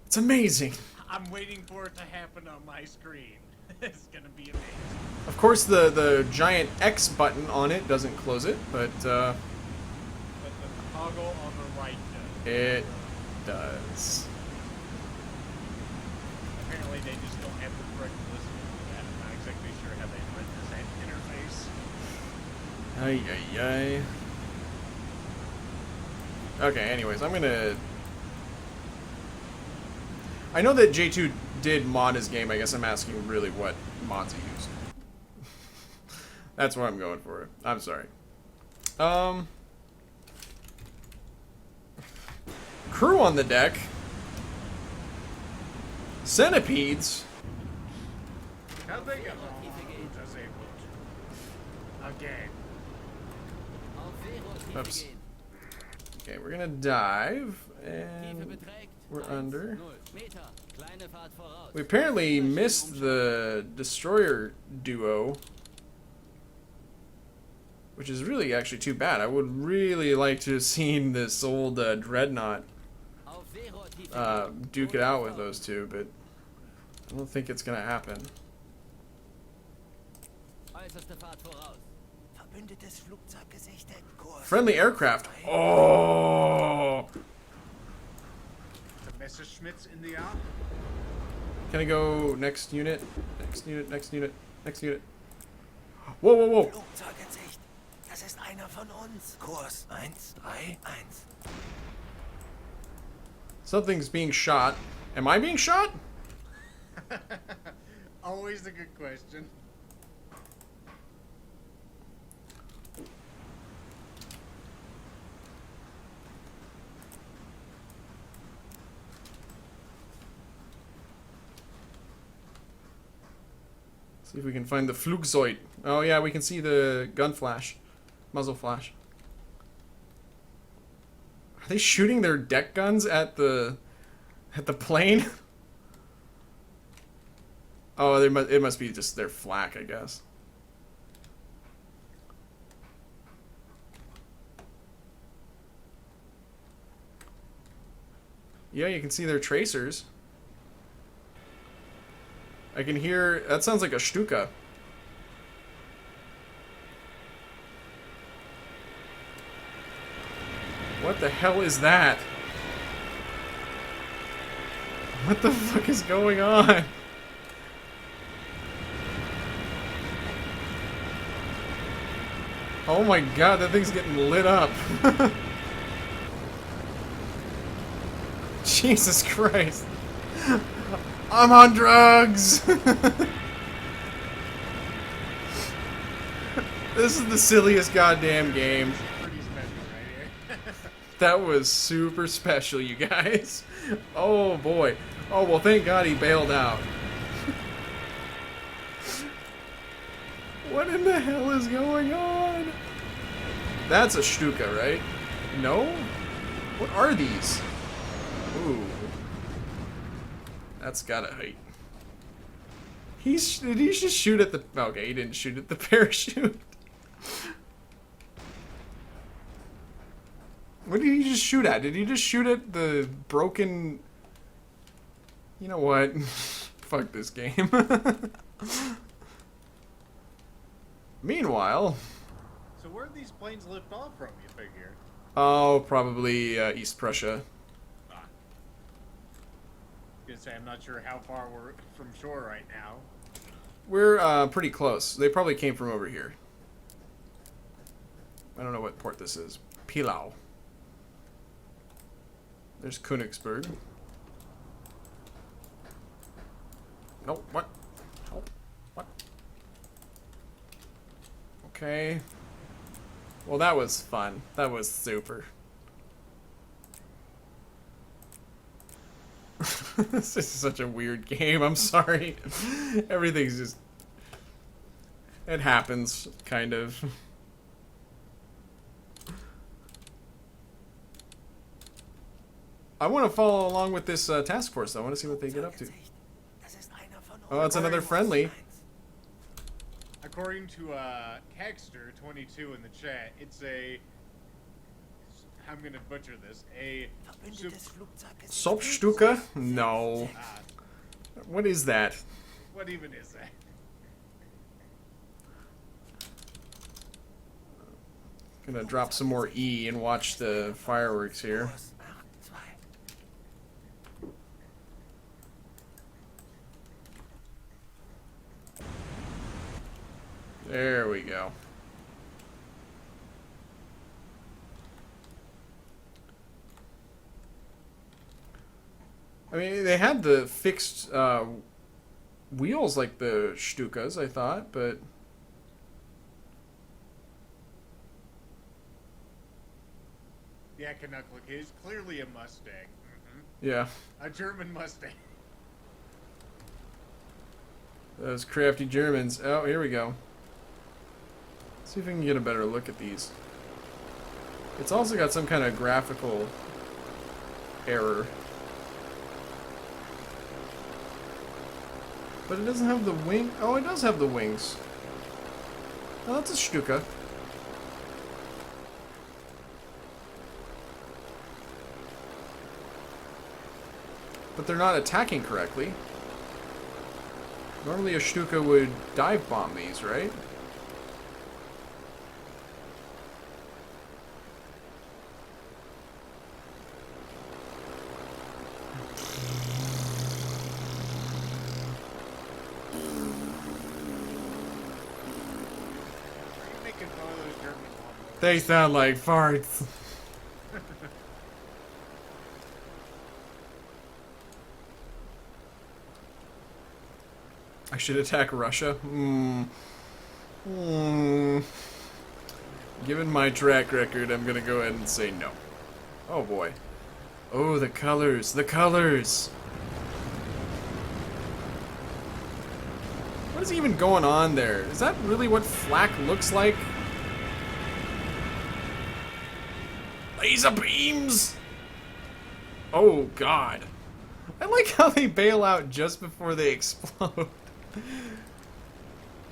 [SPEAKER 1] It's amazing.
[SPEAKER 2] I'm waiting for it to happen on my screen. It's gonna be amazing.
[SPEAKER 1] Of course, the giant X button on it doesn't close it, but
[SPEAKER 2] But the toggle on the right does.
[SPEAKER 1] it does.
[SPEAKER 2] Apparently they just don't have the correct listening for that. I'm not exactly sure how they run this interface.
[SPEAKER 1] Ay, ay, ay. Okay, anyways, I'm gonna... I know that J2 did mod his game. I guess I'm asking really what mods he used. That's what I'm going for. I'm sorry. Crew on the deck. Centipedes.
[SPEAKER 2] How big of a disabled? Again.
[SPEAKER 3] Auf Seerotiefe
[SPEAKER 1] Oops.
[SPEAKER 3] gehen.
[SPEAKER 1] Okay, we're gonna dive,
[SPEAKER 3] Tiefe
[SPEAKER 1] and
[SPEAKER 3] beträgt
[SPEAKER 1] we're
[SPEAKER 3] 1,
[SPEAKER 1] under.
[SPEAKER 3] 0 Meter. Kleine Fahrt voraus.
[SPEAKER 1] We apparently missed the destroyer duo, which is really actually too bad. I would really like to have seen this old dreadnought
[SPEAKER 3] Auf Seerotiefe gehen.
[SPEAKER 1] duke it out with those two, but I don't think it's gonna happen.
[SPEAKER 3] Äußerste Fahrt voraus.
[SPEAKER 4] Verbündetes Flugzeug gesichtet. Kurs.
[SPEAKER 1] Friendly aircraft. Oh!
[SPEAKER 2] The Messerschmitts in the air.
[SPEAKER 1] Can I go next unit? Next unit, next unit, next unit. Whoa, whoa, whoa.
[SPEAKER 4] Flugzeug in Sicht. Das ist einer von uns. Kurs 131.
[SPEAKER 1] Something's being shot. Am I being shot?
[SPEAKER 2] Always a good question.
[SPEAKER 1] See if we can find the Flugzeug. Oh yeah, we can see the gun flash. Muzzle flash. Are they shooting their deck guns at the plane? Oh, it must be just their flak, I guess. Yeah, you can see their tracers. I can hear... That sounds like a Stuka. What the hell is that? What the fuck is going on? Oh my god, that thing's getting lit up. Jesus Christ. I'm on drugs! This is the silliest goddamn game.
[SPEAKER 2] Pretty special right here.
[SPEAKER 1] That was super special, you guys. Oh boy. Oh, well, thank God he bailed out. What in the hell is going on? That's a Stuka, right? No? What are these? Ooh. That's gotta hate. Did he just shoot at the... Okay, he didn't shoot at the parachute. What did he just shoot at? Did he just shoot at the broken... You know what? Fuck this game. Meanwhile...
[SPEAKER 2] So where did these planes lift off from, you figure?
[SPEAKER 1] Oh, probably East Prussia.
[SPEAKER 2] Gonna say I'm not sure how far we're from shore right now.
[SPEAKER 1] We're pretty close. They probably came from over here. I don't know what port this is. Pilau. There's Königsberg. No, what? Oh, what? Okay. Well, that was fun. That was super. This is such a weird game. I'm sorry. Everything's just... It happens, kind of. I want to follow along with this task force, though. I want to see what they get up to.
[SPEAKER 4] Das ist einer von uns.
[SPEAKER 1] Oh, it's another friendly.
[SPEAKER 2] According to Kegster22 in the chat, it's a... I'm gonna butcher this. A...
[SPEAKER 4] Verbündetes Flugzeug gesichtet.
[SPEAKER 1] Sobstuka? No. What is that?
[SPEAKER 2] What even is that?
[SPEAKER 1] Gonna drop some more E and watch the fireworks here.
[SPEAKER 4] Kurs 82.
[SPEAKER 1] There we go. I mean, they had the fixed wheels like the Stukas, I thought, but...
[SPEAKER 2] Yeah, Canuck, look, he's clearly a Mustang.
[SPEAKER 1] Yeah.
[SPEAKER 2] A German Mustang.
[SPEAKER 1] Those crafty Germans. Oh, here we go. Let's see if we can get a better look at these. It's also got some kind of graphical error. But it doesn't have the wing. Oh, it does have the wings. Oh, that's a Stuka. But they're not attacking correctly. Normally a Stuka would dive bomb these, right?
[SPEAKER 2] Making fun of those German lawnmowers.
[SPEAKER 1] They sound like farts. I should attack Russia? Given my track record, I'm gonna go ahead and say no. Oh boy. Oh, the colors. The colors! What is even going on there? Is that really what flak looks like? Laser beams! Oh god. I like how they bail out just before they explode.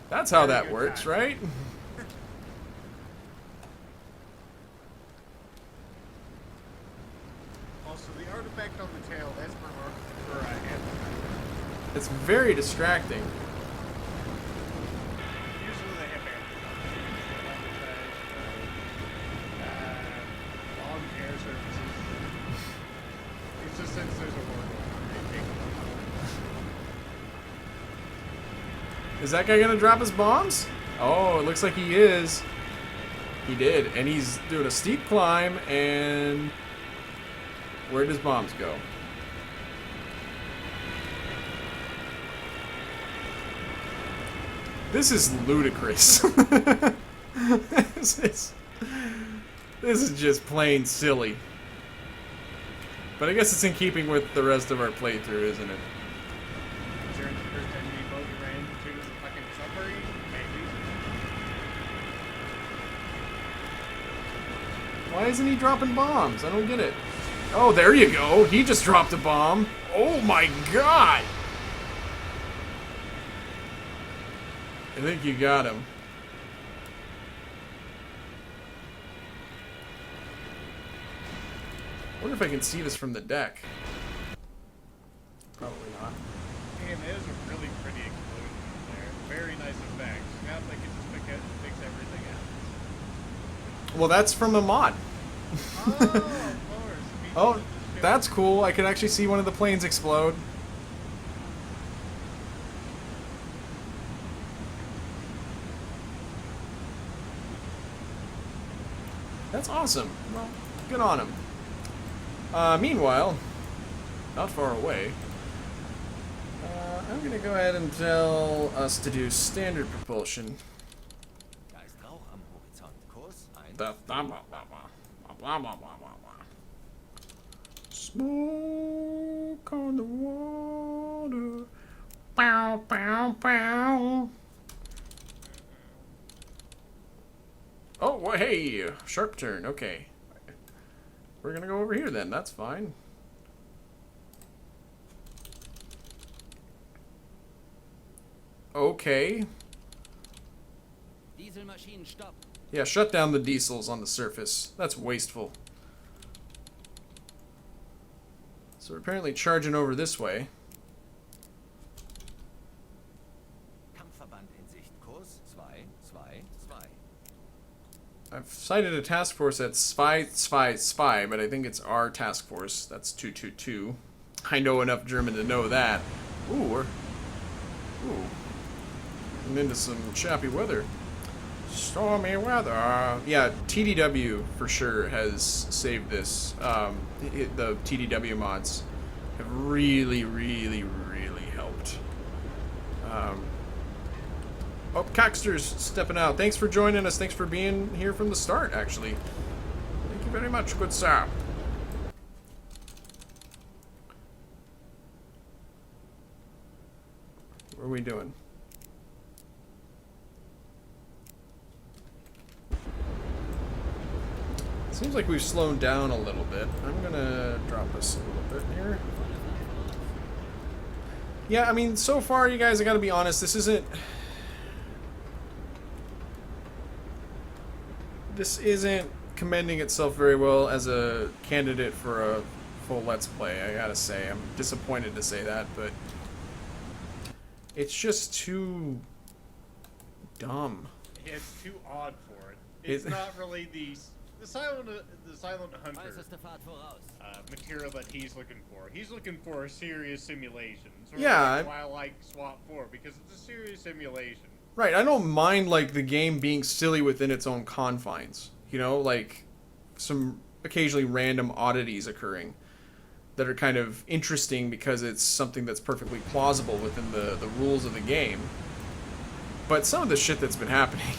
[SPEAKER 1] That's how that works, right?
[SPEAKER 2] Also, the artifact on the tail, that's for ammo.
[SPEAKER 1] It's very distracting.
[SPEAKER 2] Usually they have ammo. Long air services. It's just since there's a war going on, they take them.
[SPEAKER 1] Is that guy gonna drop his bombs? Oh, it looks like he is. He did, and he's doing a steep climb, and... Where does bombs go? This is ludicrous. this is just plain silly. But I guess it's in keeping with the rest of our playthrough, isn't it?
[SPEAKER 2] During the first enemy boat you ran into the fucking submarine? Maybe.
[SPEAKER 1] Why isn't he dropping bombs? I don't get it. Oh, there you go. He just dropped a bomb. Oh my god! I think you got him. I wonder if I can see this from the deck. Probably not.
[SPEAKER 2] Damn, it is a really pretty explosion there. Very nice effects. Now if they could just fix everything else.
[SPEAKER 1] Well, that's from a mod.
[SPEAKER 2] Oh, of course.
[SPEAKER 1] Oh, that's cool. I could actually see one of the planes explode. That's awesome. Well, good on him. Meanwhile, not far away, I'm going to go ahead and tell us to do standard propulsion.
[SPEAKER 4] Da ist Rauch am Horizont. Kurs 1.
[SPEAKER 1] Blah, blah, blah, blah, blah, blah, blah, blah, blah. Smoke on the water. Bow, bow, bow. Oh, well, hey, sharp turn. Okay. We're gonna go over here then. That's fine. Okay.
[SPEAKER 3] Dieselmaschinen stopp.
[SPEAKER 1] Yeah, shut down the diesels on the surface. That's wasteful. So we're apparently charging over this way.
[SPEAKER 4] Kampfverband in Sicht. Kurs 2, 2, 2.
[SPEAKER 1] I've cited a task force at spy, but I think it's our task force. That's 222. I know enough German to know that. Ooh, I'm into some choppy weather. Stormy weather. Yeah, TDW for sure has saved this. The TDW mods have really, really, really helped. Oh, Caxter's stepping out. Thanks for joining us. Thanks for being here from the start, actually. Thank you very much, good sir. What are we doing? Seems like we've slowed down a little bit. I'm gonna drop us a little bit here. Yeah, I mean, so far, you guys, I gotta be honest, this isn't commending itself very well as a candidate for a full Let's Play, I gotta say. I'm disappointed to say that, but it's just too dumb.
[SPEAKER 2] It's too odd for it. It's not really the silent hunter
[SPEAKER 3] Äußerste Fahrt voraus.
[SPEAKER 2] material that he's looking for. He's looking for a serious simulation. Sort
[SPEAKER 1] Yeah.
[SPEAKER 2] of like why I like SWAT 4, because it's a serious simulation.
[SPEAKER 1] Right, I don't mind, like, the game being silly within its own confines. You know, like, some occasionally random oddities occurring that are kind of interesting because it's something that's perfectly plausible within the rules of the game. But some of the shit that's been happening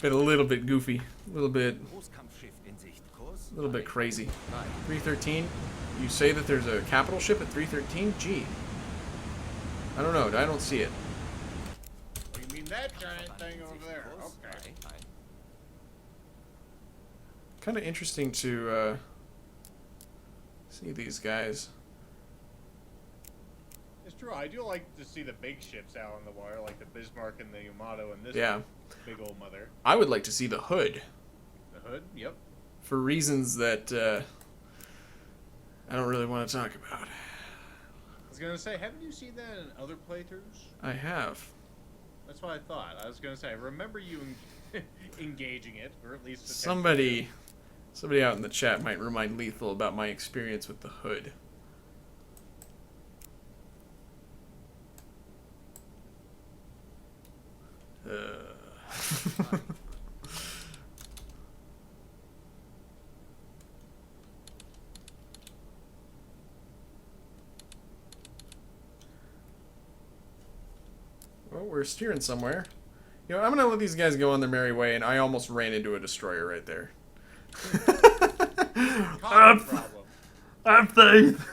[SPEAKER 1] been a little bit goofy, a little bit crazy. 313, you say that there's a capital ship at 313? Gee. I don't know, I don't see it.
[SPEAKER 2] Oh, you mean that giant thing over there? Okay.
[SPEAKER 1] Kind of interesting to see these guys.
[SPEAKER 2] It's true, I do like to see the big ships out on the water, like the Bismarck and the Yamato and this
[SPEAKER 1] Yeah.
[SPEAKER 2] big old mother.
[SPEAKER 1] I would like to see the hood.
[SPEAKER 2] The hood? Yep.
[SPEAKER 1] For reasons that I don't really want to talk about.
[SPEAKER 2] I was gonna say, haven't you seen that in other playthroughs?
[SPEAKER 1] I have.
[SPEAKER 2] That's what I thought. I was gonna say, I remember you engaging it, or at least
[SPEAKER 1] Somebody out in the chat might remind Lethal about my experience with the hood. Well, we're steering somewhere. You know, I'm gonna let these guys go on their merry way, and I almost ran into a destroyer right there.
[SPEAKER 2] Common problem.
[SPEAKER 1] I'm faith.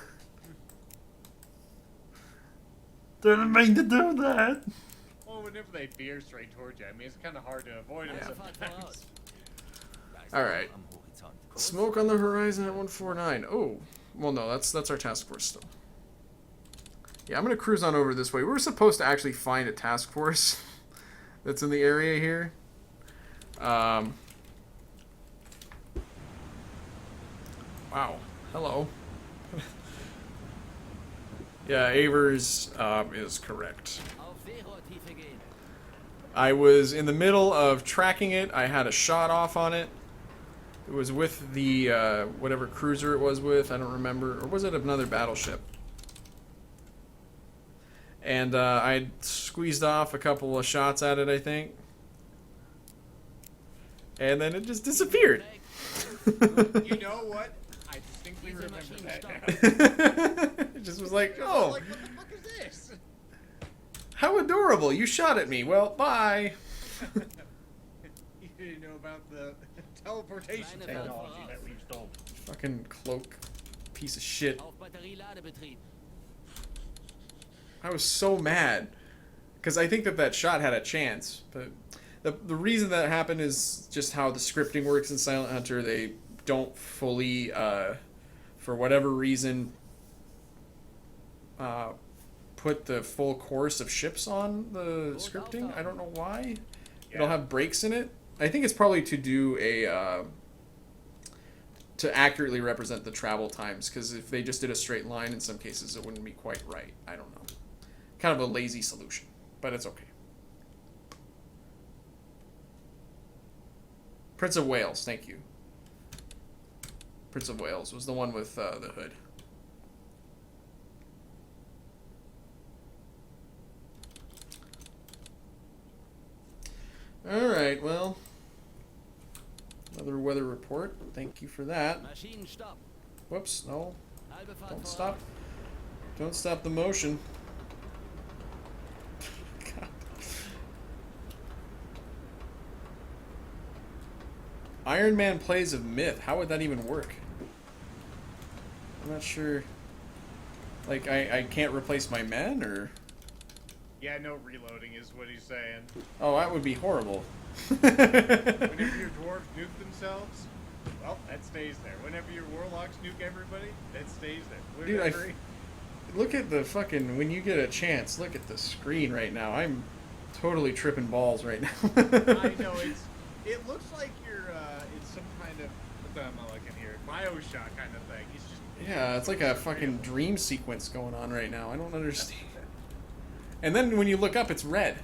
[SPEAKER 1] Didn't mean to do that.
[SPEAKER 2] Well, whenever they veer straight towards you, I mean, it's kind of hard to avoid them sometimes.
[SPEAKER 1] Alright. Smoke on the horizon at 149. Oh, well, no, that's our task force still. Yeah, I'm gonna cruise on over this way. We were supposed to actually find a task force that's in the area here. Wow. Hello. Yeah, Avers is correct.
[SPEAKER 3] Auf Seerohrtiefe gehen.
[SPEAKER 1] I was in the middle of tracking it. I had a shot off on it. It was with the, whatever cruiser it was with. I don't remember. Or was it another battleship? And I squeezed off a couple of shots at it, I think. And then it just disappeared.
[SPEAKER 2] You know what? I distinctly remember that now.
[SPEAKER 1] It just was like,
[SPEAKER 2] I
[SPEAKER 1] oh,
[SPEAKER 2] was like, what the fuck is this?
[SPEAKER 1] how adorable. You shot at me. Well, bye.
[SPEAKER 2] You didn't know about the teleportation technology that we've stolen.
[SPEAKER 1] Fucking cloak piece of shit.
[SPEAKER 3] Auf Batterieladebetrieb.
[SPEAKER 1] I was so mad because I think that shot had a chance, but the reason that happened is just how the scripting works in Silent Hunter. They don't fully, for whatever reason, put the full course of ships on the scripting. I don't know why. It'll have breaks in it. I think it's probably to do a to accurately represent the travel times, because if they just did a straight line in some cases, it wouldn't be quite right. I don't know. Kind of a lazy solution, but it's okay. Prince of Wales, thank you. Prince of Wales was the one with the hood. Alright, well, another weather report. Thank you for that.
[SPEAKER 3] Maschinen stopp.
[SPEAKER 1] Whoops, no.
[SPEAKER 3] Halbe Fahrt
[SPEAKER 1] Don't
[SPEAKER 3] voraus.
[SPEAKER 1] stop. Don't stop the motion. God. Iron Man plays of myth. How would that even work? I'm not sure. Like, I can't replace my men, or?
[SPEAKER 2] Yeah, no reloading is what he's saying.
[SPEAKER 1] Oh, that would be horrible.
[SPEAKER 2] Whenever your dwarves nuke themselves, well, that stays there. Whenever your warlocks nuke everybody, that stays there.
[SPEAKER 1] Dude,
[SPEAKER 2] Whenever
[SPEAKER 1] look at the fucking, when you get a chance, look at the screen right now. I'm totally tripping balls right now.
[SPEAKER 2] I know, it looks like you're in some kind of, what am I looking here, Bioshock kind of thing. He's just...
[SPEAKER 1] Yeah, it's like a fucking dream sequence going on right now. I don't understand. And then when you look up, it's red.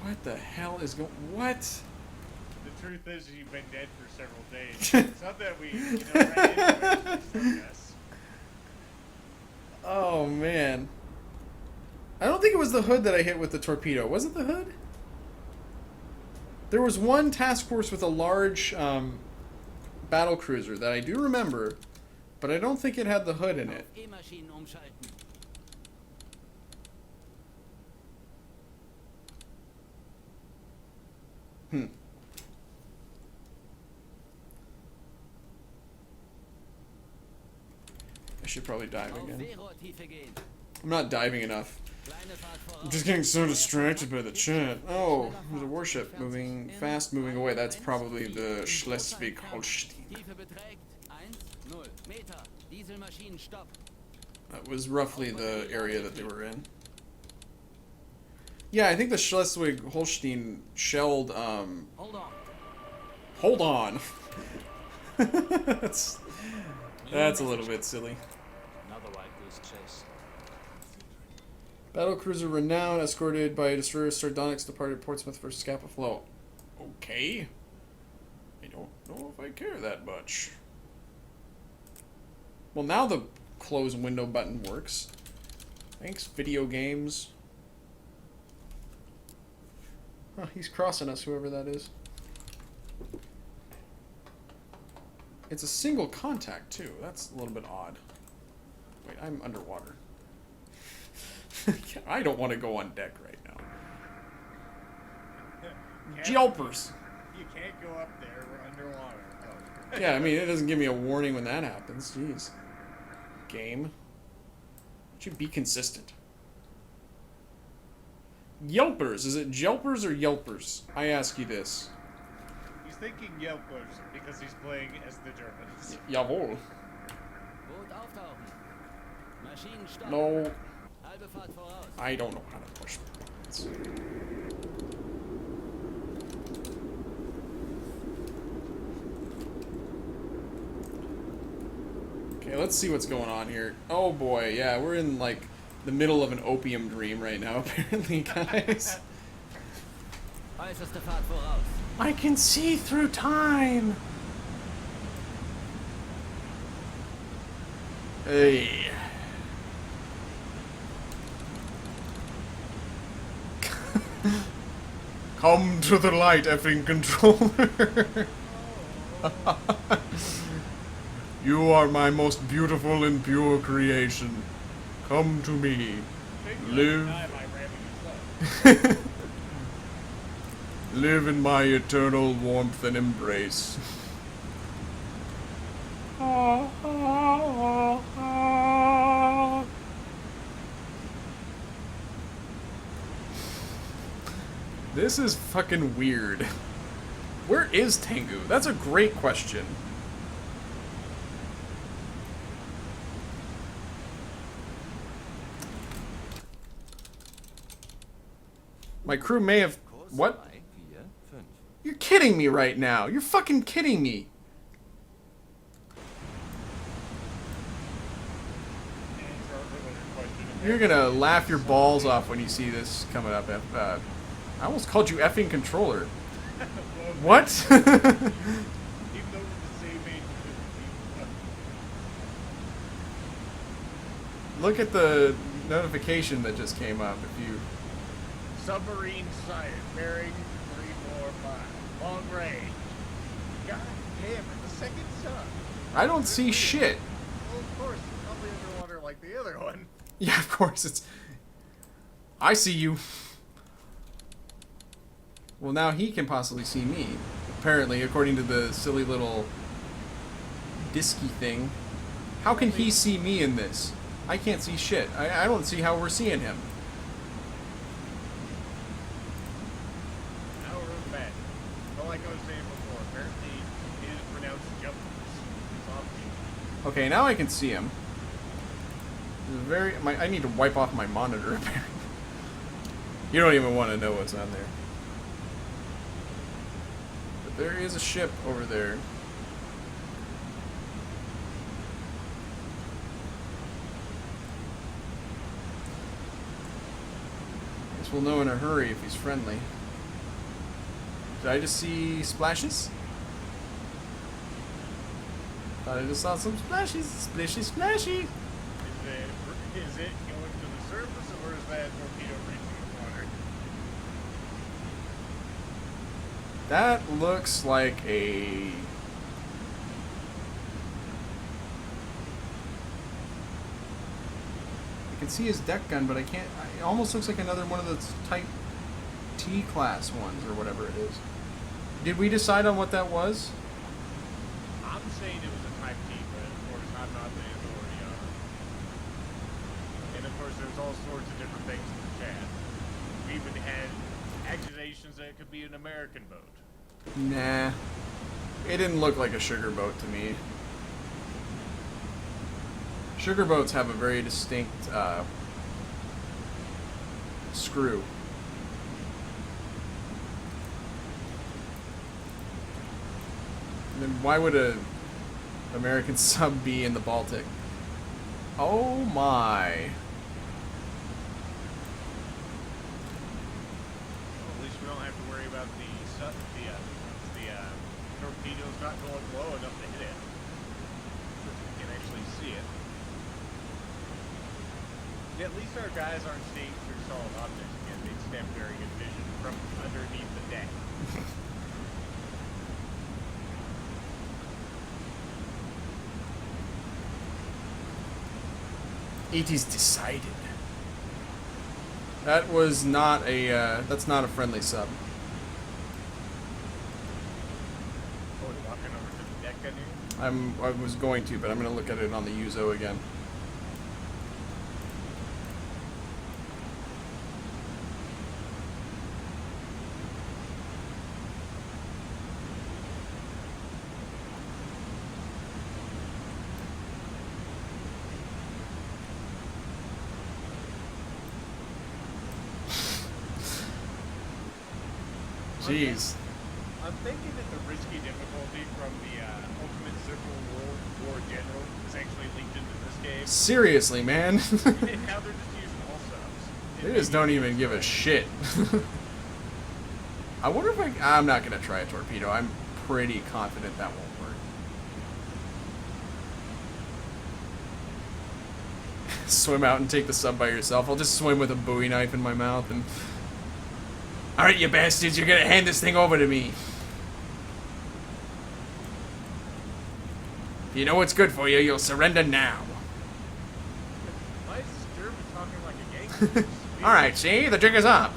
[SPEAKER 1] What the hell is going... What?
[SPEAKER 2] The truth is you've been dead for several days. It's not that we, ran into it, Stukas.
[SPEAKER 1] Oh, man. I don't think it was the hood that I hit with the torpedo. Was it the hood? There was one task force with a large battle cruiser that I do remember, but I don't think it had the hood in it.
[SPEAKER 3] Auf E-Maschinen umschalten.
[SPEAKER 1] I should probably dive
[SPEAKER 3] Auf
[SPEAKER 1] again.
[SPEAKER 3] Seerohrtiefe gehen.
[SPEAKER 1] I'm not diving enough.
[SPEAKER 3] Kleine Fahrt voraus.
[SPEAKER 1] I'm just getting so distracted by the chat. Oh, there's a warship moving fast, moving away. That's probably the Schleswig-Holstein.
[SPEAKER 3] Tiefe beträgt 1, 0 Meter. Dieselmaschinen stopp.
[SPEAKER 1] That was roughly the area that they were in. Yeah, I think the Schleswig-Holstein shelled,
[SPEAKER 3] Hold on.
[SPEAKER 1] Hold on. that's a little bit silly.
[SPEAKER 5] Another white goose chase.
[SPEAKER 1] Battlecruiser Renown, escorted by a destroyer, Sardonyx, departed Portsmouth for Scapa Flow. Okay. I don't know if I care that much. Well, now the close window button works. Thanks, video games. Huh, he's crossing us, whoever that is. It's a single contact, too. That's a little bit odd. Wait, I'm underwater. I don't want to go on deck right now. Jelpers!
[SPEAKER 2] You can't go up there, we're underwater. Oh.
[SPEAKER 1] Yeah, I mean, it doesn't give me a warning when that happens. Jeez. Game. Should be consistent. Yelpers. Is it Jelpers or Yelpers? I ask you this.
[SPEAKER 2] He's thinking Yelpers because he's playing as the Germans.
[SPEAKER 1] Jawohl.
[SPEAKER 3] Boot auftauchen. Maschinen stopp.
[SPEAKER 1] No,
[SPEAKER 3] Halbe Fahrt voraus.
[SPEAKER 1] I don't know how to push buttons. Okay, let's see what's going on here. Oh boy, yeah, we're in like the middle of an opium dream right now, apparently, guys.
[SPEAKER 3] Äußerste Fahrt voraus.
[SPEAKER 1] I can see through time. Hey. Come to the light, effing controller. You are my most beautiful and pure creation. Come to me. Live. Live in my eternal warmth and embrace. This is fucking weird. Where is Tengu? That's a great question. My crew may have... What? You're kidding me right now. You're fucking kidding me. You're gonna laugh your balls off when you see this coming up. I almost called you effing controller. What?
[SPEAKER 2] Even though we're the same age.
[SPEAKER 1] Look at the notification that just came up. If you...
[SPEAKER 2] Submarine sighted, bearing 345. Long range. God damn it, the second sub.
[SPEAKER 1] I don't see shit.
[SPEAKER 2] Well, of course, it's probably underwater like the other one.
[SPEAKER 1] Yeah, of course it's... I see you. Well, now he can possibly see me. Apparently, according to the silly little disky thing. How can he see me in this? I can't see shit. I don't see how we're seeing him.
[SPEAKER 2] Now we're bad. But like I was saying before, apparently it is pronounced jumpers. It's obvious.
[SPEAKER 1] Okay, now I can see him. I need to wipe off my monitor, apparently. You don't even want to know what's on there. But there is a ship over there. Guess we'll know in a hurry if he's friendly. Did I just see splashes? Thought I just saw some splashes. Splashy, splashy.
[SPEAKER 2] Is it going to the surface, or is that torpedo reaching the water?
[SPEAKER 1] That looks like a... I can see his deck gun, but I can't... It almost looks like another one of those Type T-class ones, or whatever it is. Did we decide on what that was?
[SPEAKER 2] I'm saying it was a Type T, but of course I'm not the authority on it. And of course there's all sorts of different things in the chat. We even had accusations that it could be an American boat.
[SPEAKER 1] Nah. It didn't look like a sugar boat to me. Sugar boats have a very distinct screw. And then why would a American sub be in the Baltic? Oh my.
[SPEAKER 2] Well, at least we don't have to worry about the torpedoes not going low enough to hit it. We can actually see it. Yeah, at least our guys aren't seeing through solid objects again. They just have very good vision from underneath the deck.
[SPEAKER 1] It is decided. That was not a, that's not a friendly sub.
[SPEAKER 2] Oh, we're walking over to the deck down here?
[SPEAKER 1] I was going to, but I'm going to look at it on the Uzo again. Jeez.
[SPEAKER 2] I'm thinking that the risky difficulty from the Ultimate Civil War General is actually linked into this game.
[SPEAKER 1] Seriously, man.
[SPEAKER 2] And now they're just using all subs.
[SPEAKER 1] They just don't even give a shit. I wonder if I'm not going to try a torpedo. I'm pretty confident that won't work. Swim out and take the sub by yourself. I'll just swim with a Bowie knife in my mouth and... Alright, you bastards, you're gonna hand this thing over to me. If you know what's good for you, you'll surrender now.
[SPEAKER 2] Why is this German talking like a gangster?
[SPEAKER 1] Alright, see? The jig is up.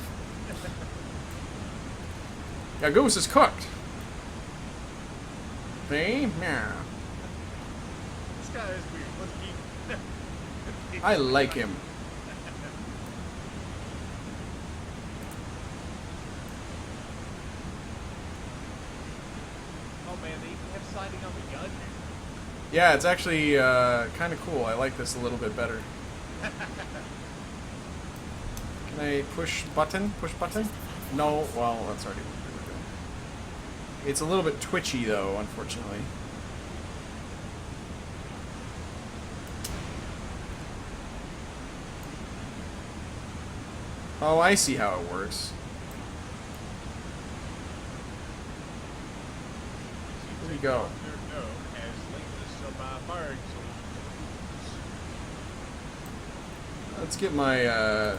[SPEAKER 1] Your goose is cooked. See? Yeah.
[SPEAKER 2] This guy is weird. Let's keep...
[SPEAKER 1] I like him.
[SPEAKER 2] Sighting on the gun.
[SPEAKER 1] Yeah, it's actually kind of cool. I like this a little bit better. Can I push button? Push button? No, well, that's already what we were doing. It's a little bit twitchy, though, unfortunately. Oh, I see how it works. Here we go. Let's get my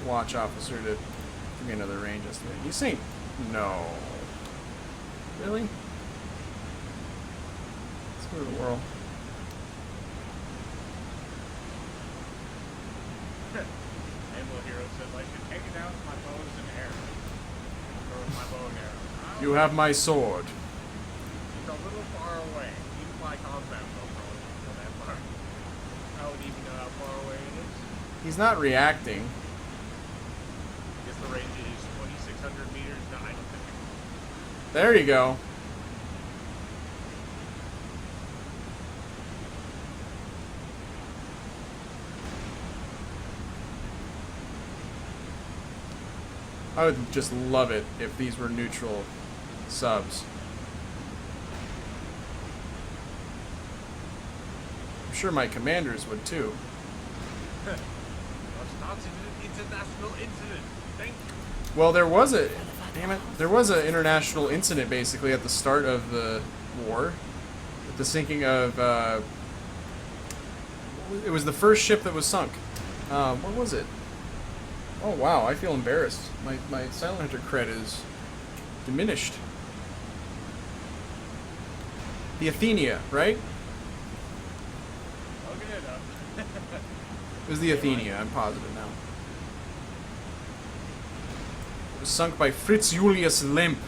[SPEAKER 1] watch officer to give me another range estimate. You saying no? Really? Screw the world.
[SPEAKER 2] Naval Hero says I should take it out with my bows and arrows. Or with my bow and arrows.
[SPEAKER 1] You have my sword.
[SPEAKER 2] It's a little far away. Even my compound will probably not go that far. I wouldn't even know how far away it is.
[SPEAKER 1] He's not reacting.
[SPEAKER 2] I guess the range is 2,600 meters. No, I don't think.
[SPEAKER 1] There you go. I would just love it if these were neutral subs. I'm sure my commanders would too.
[SPEAKER 2] Well, starts an international incident. Thank you.
[SPEAKER 1] Well, there was a... Damn it. There was an international incident, basically, at the start of the war. With the sinking of... it was the first ship that was sunk. What was it? Oh, wow. I feel embarrassed. My Silent Hunter cred is diminished. The Athenia, right?
[SPEAKER 2] Looking it up.
[SPEAKER 1] It was the Athenia, I'm positive now. It was sunk by Fritz Julius Lemp.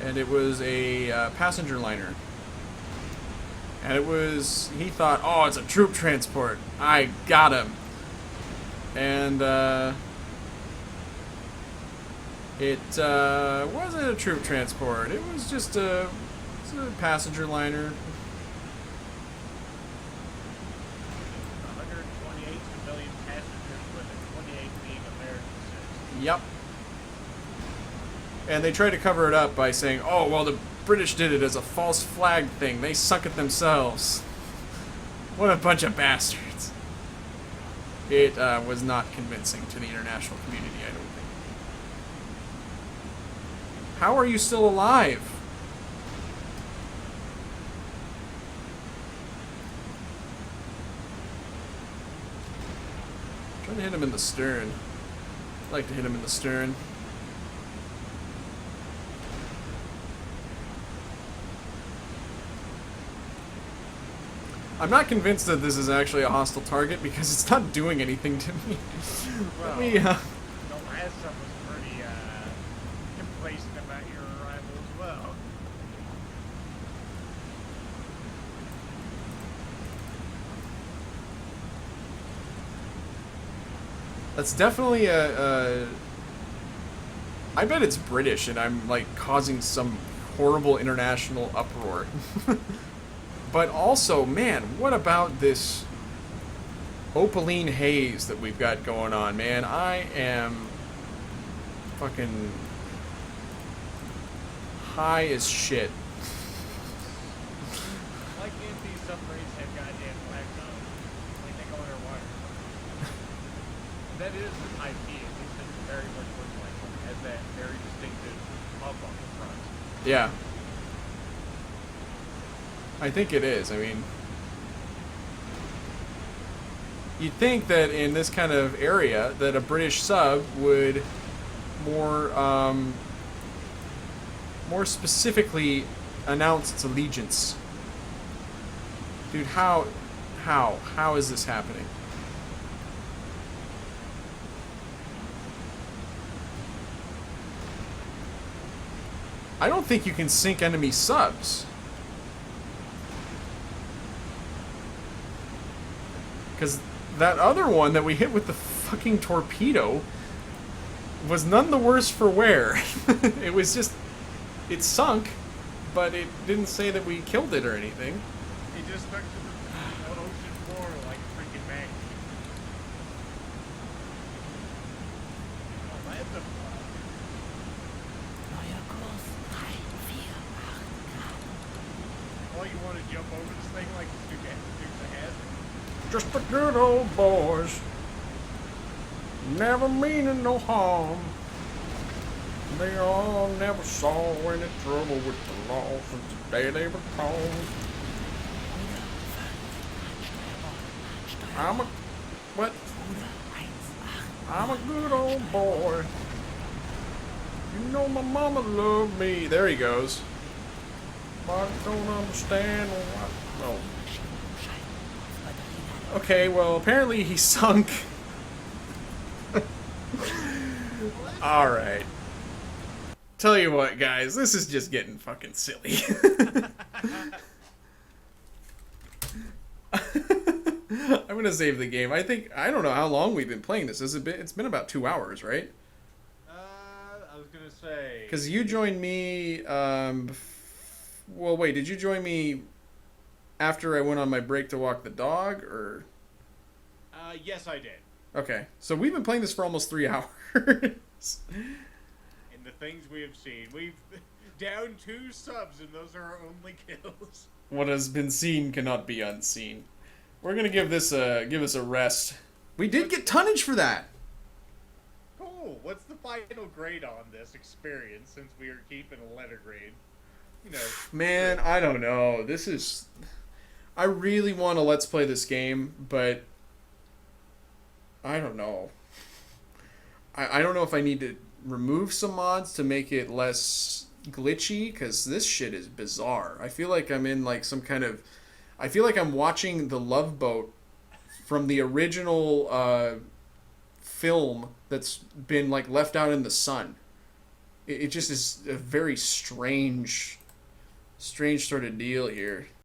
[SPEAKER 1] And it was a passenger liner. And it was... He thought, oh, it's a troop transport. I got him. And, it wasn't a troop transport. It was just a passenger liner.
[SPEAKER 2] 128 civilian passengers with it, 28 being American citizens.
[SPEAKER 1] Yep. And they tried to cover it up by saying, oh, well, the British did it as a false flag thing. They sunk it themselves. What a bunch of bastards. It was not convincing to the international community, I don't think. How are you still alive? I'm trying to hit him in the stern. I'd like to hit him in the stern. I'm not convinced that this is actually a hostile target because it's not doing anything to me.
[SPEAKER 2] Well,
[SPEAKER 1] Let me,
[SPEAKER 2] the last one was pretty complacent about your arrival as well.
[SPEAKER 1] that's definitely a... I bet it's British and I'm like causing some horrible international uproar. But also, man, what about this opaline haze that we've got going on, man? I am fucking high as shit.
[SPEAKER 2] Why can't these submarines have goddamn flags on them? Like they go underwater. That is the IP, at least it very much looks like one. It has that very distinctive hub on the front.
[SPEAKER 1] Yeah. I think it is. I mean, you'd think that in this kind of area that a British sub would more specifically announce its allegiance. Dude, how is this happening? I don't think you can sink enemy subs. Because that other one that we hit with the fucking torpedo was none the worse for wear. It was just... It sunk, but it didn't say that we killed it or anything.
[SPEAKER 2] It just stuck to the ocean floor like a freaking magnet. Oh, that's a fly.
[SPEAKER 4] Neuer Kurs 348 Grad.
[SPEAKER 2] Oh, you want to jump over this thing like Stukas has?
[SPEAKER 1] Just the good old boys. Never meaning no harm. They all never saw any trouble with the law since the day they were born. I'm a... What? I'm a good old boy. You know my mama loved me. There he goes. I don't understand what. Oh. Okay, well, apparently he sunk. Alright. Tell you what, guys, this is just getting fucking silly. I'm gonna save the game. I don't know how long we've been playing this. It's been about 2 hours, right?
[SPEAKER 2] I was gonna say.
[SPEAKER 1] Because you joined me, well, wait, did you join me after I went on my break to walk the dog, or?
[SPEAKER 2] Yes, I did.
[SPEAKER 1] Okay, so we've been playing this for almost 3 hours.
[SPEAKER 2] And the things we have seen, we've down 2 subs, and those are our only kills.
[SPEAKER 1] What has been seen cannot be unseen. We're gonna give this a rest. We did get tonnage for that.
[SPEAKER 2] Cool. What's the final grade on this experience, since we are keeping a letter grade? You know.
[SPEAKER 1] Man, I don't know. I really want to let's play this game, but I don't know. I don't know if I need to remove some mods to make it less glitchy, because this shit is bizarre. I feel like I'm in like some kind of... I feel like I'm watching The Love Boat from the original film that's been like left out in the sun. It just is a very strange sort of deal here.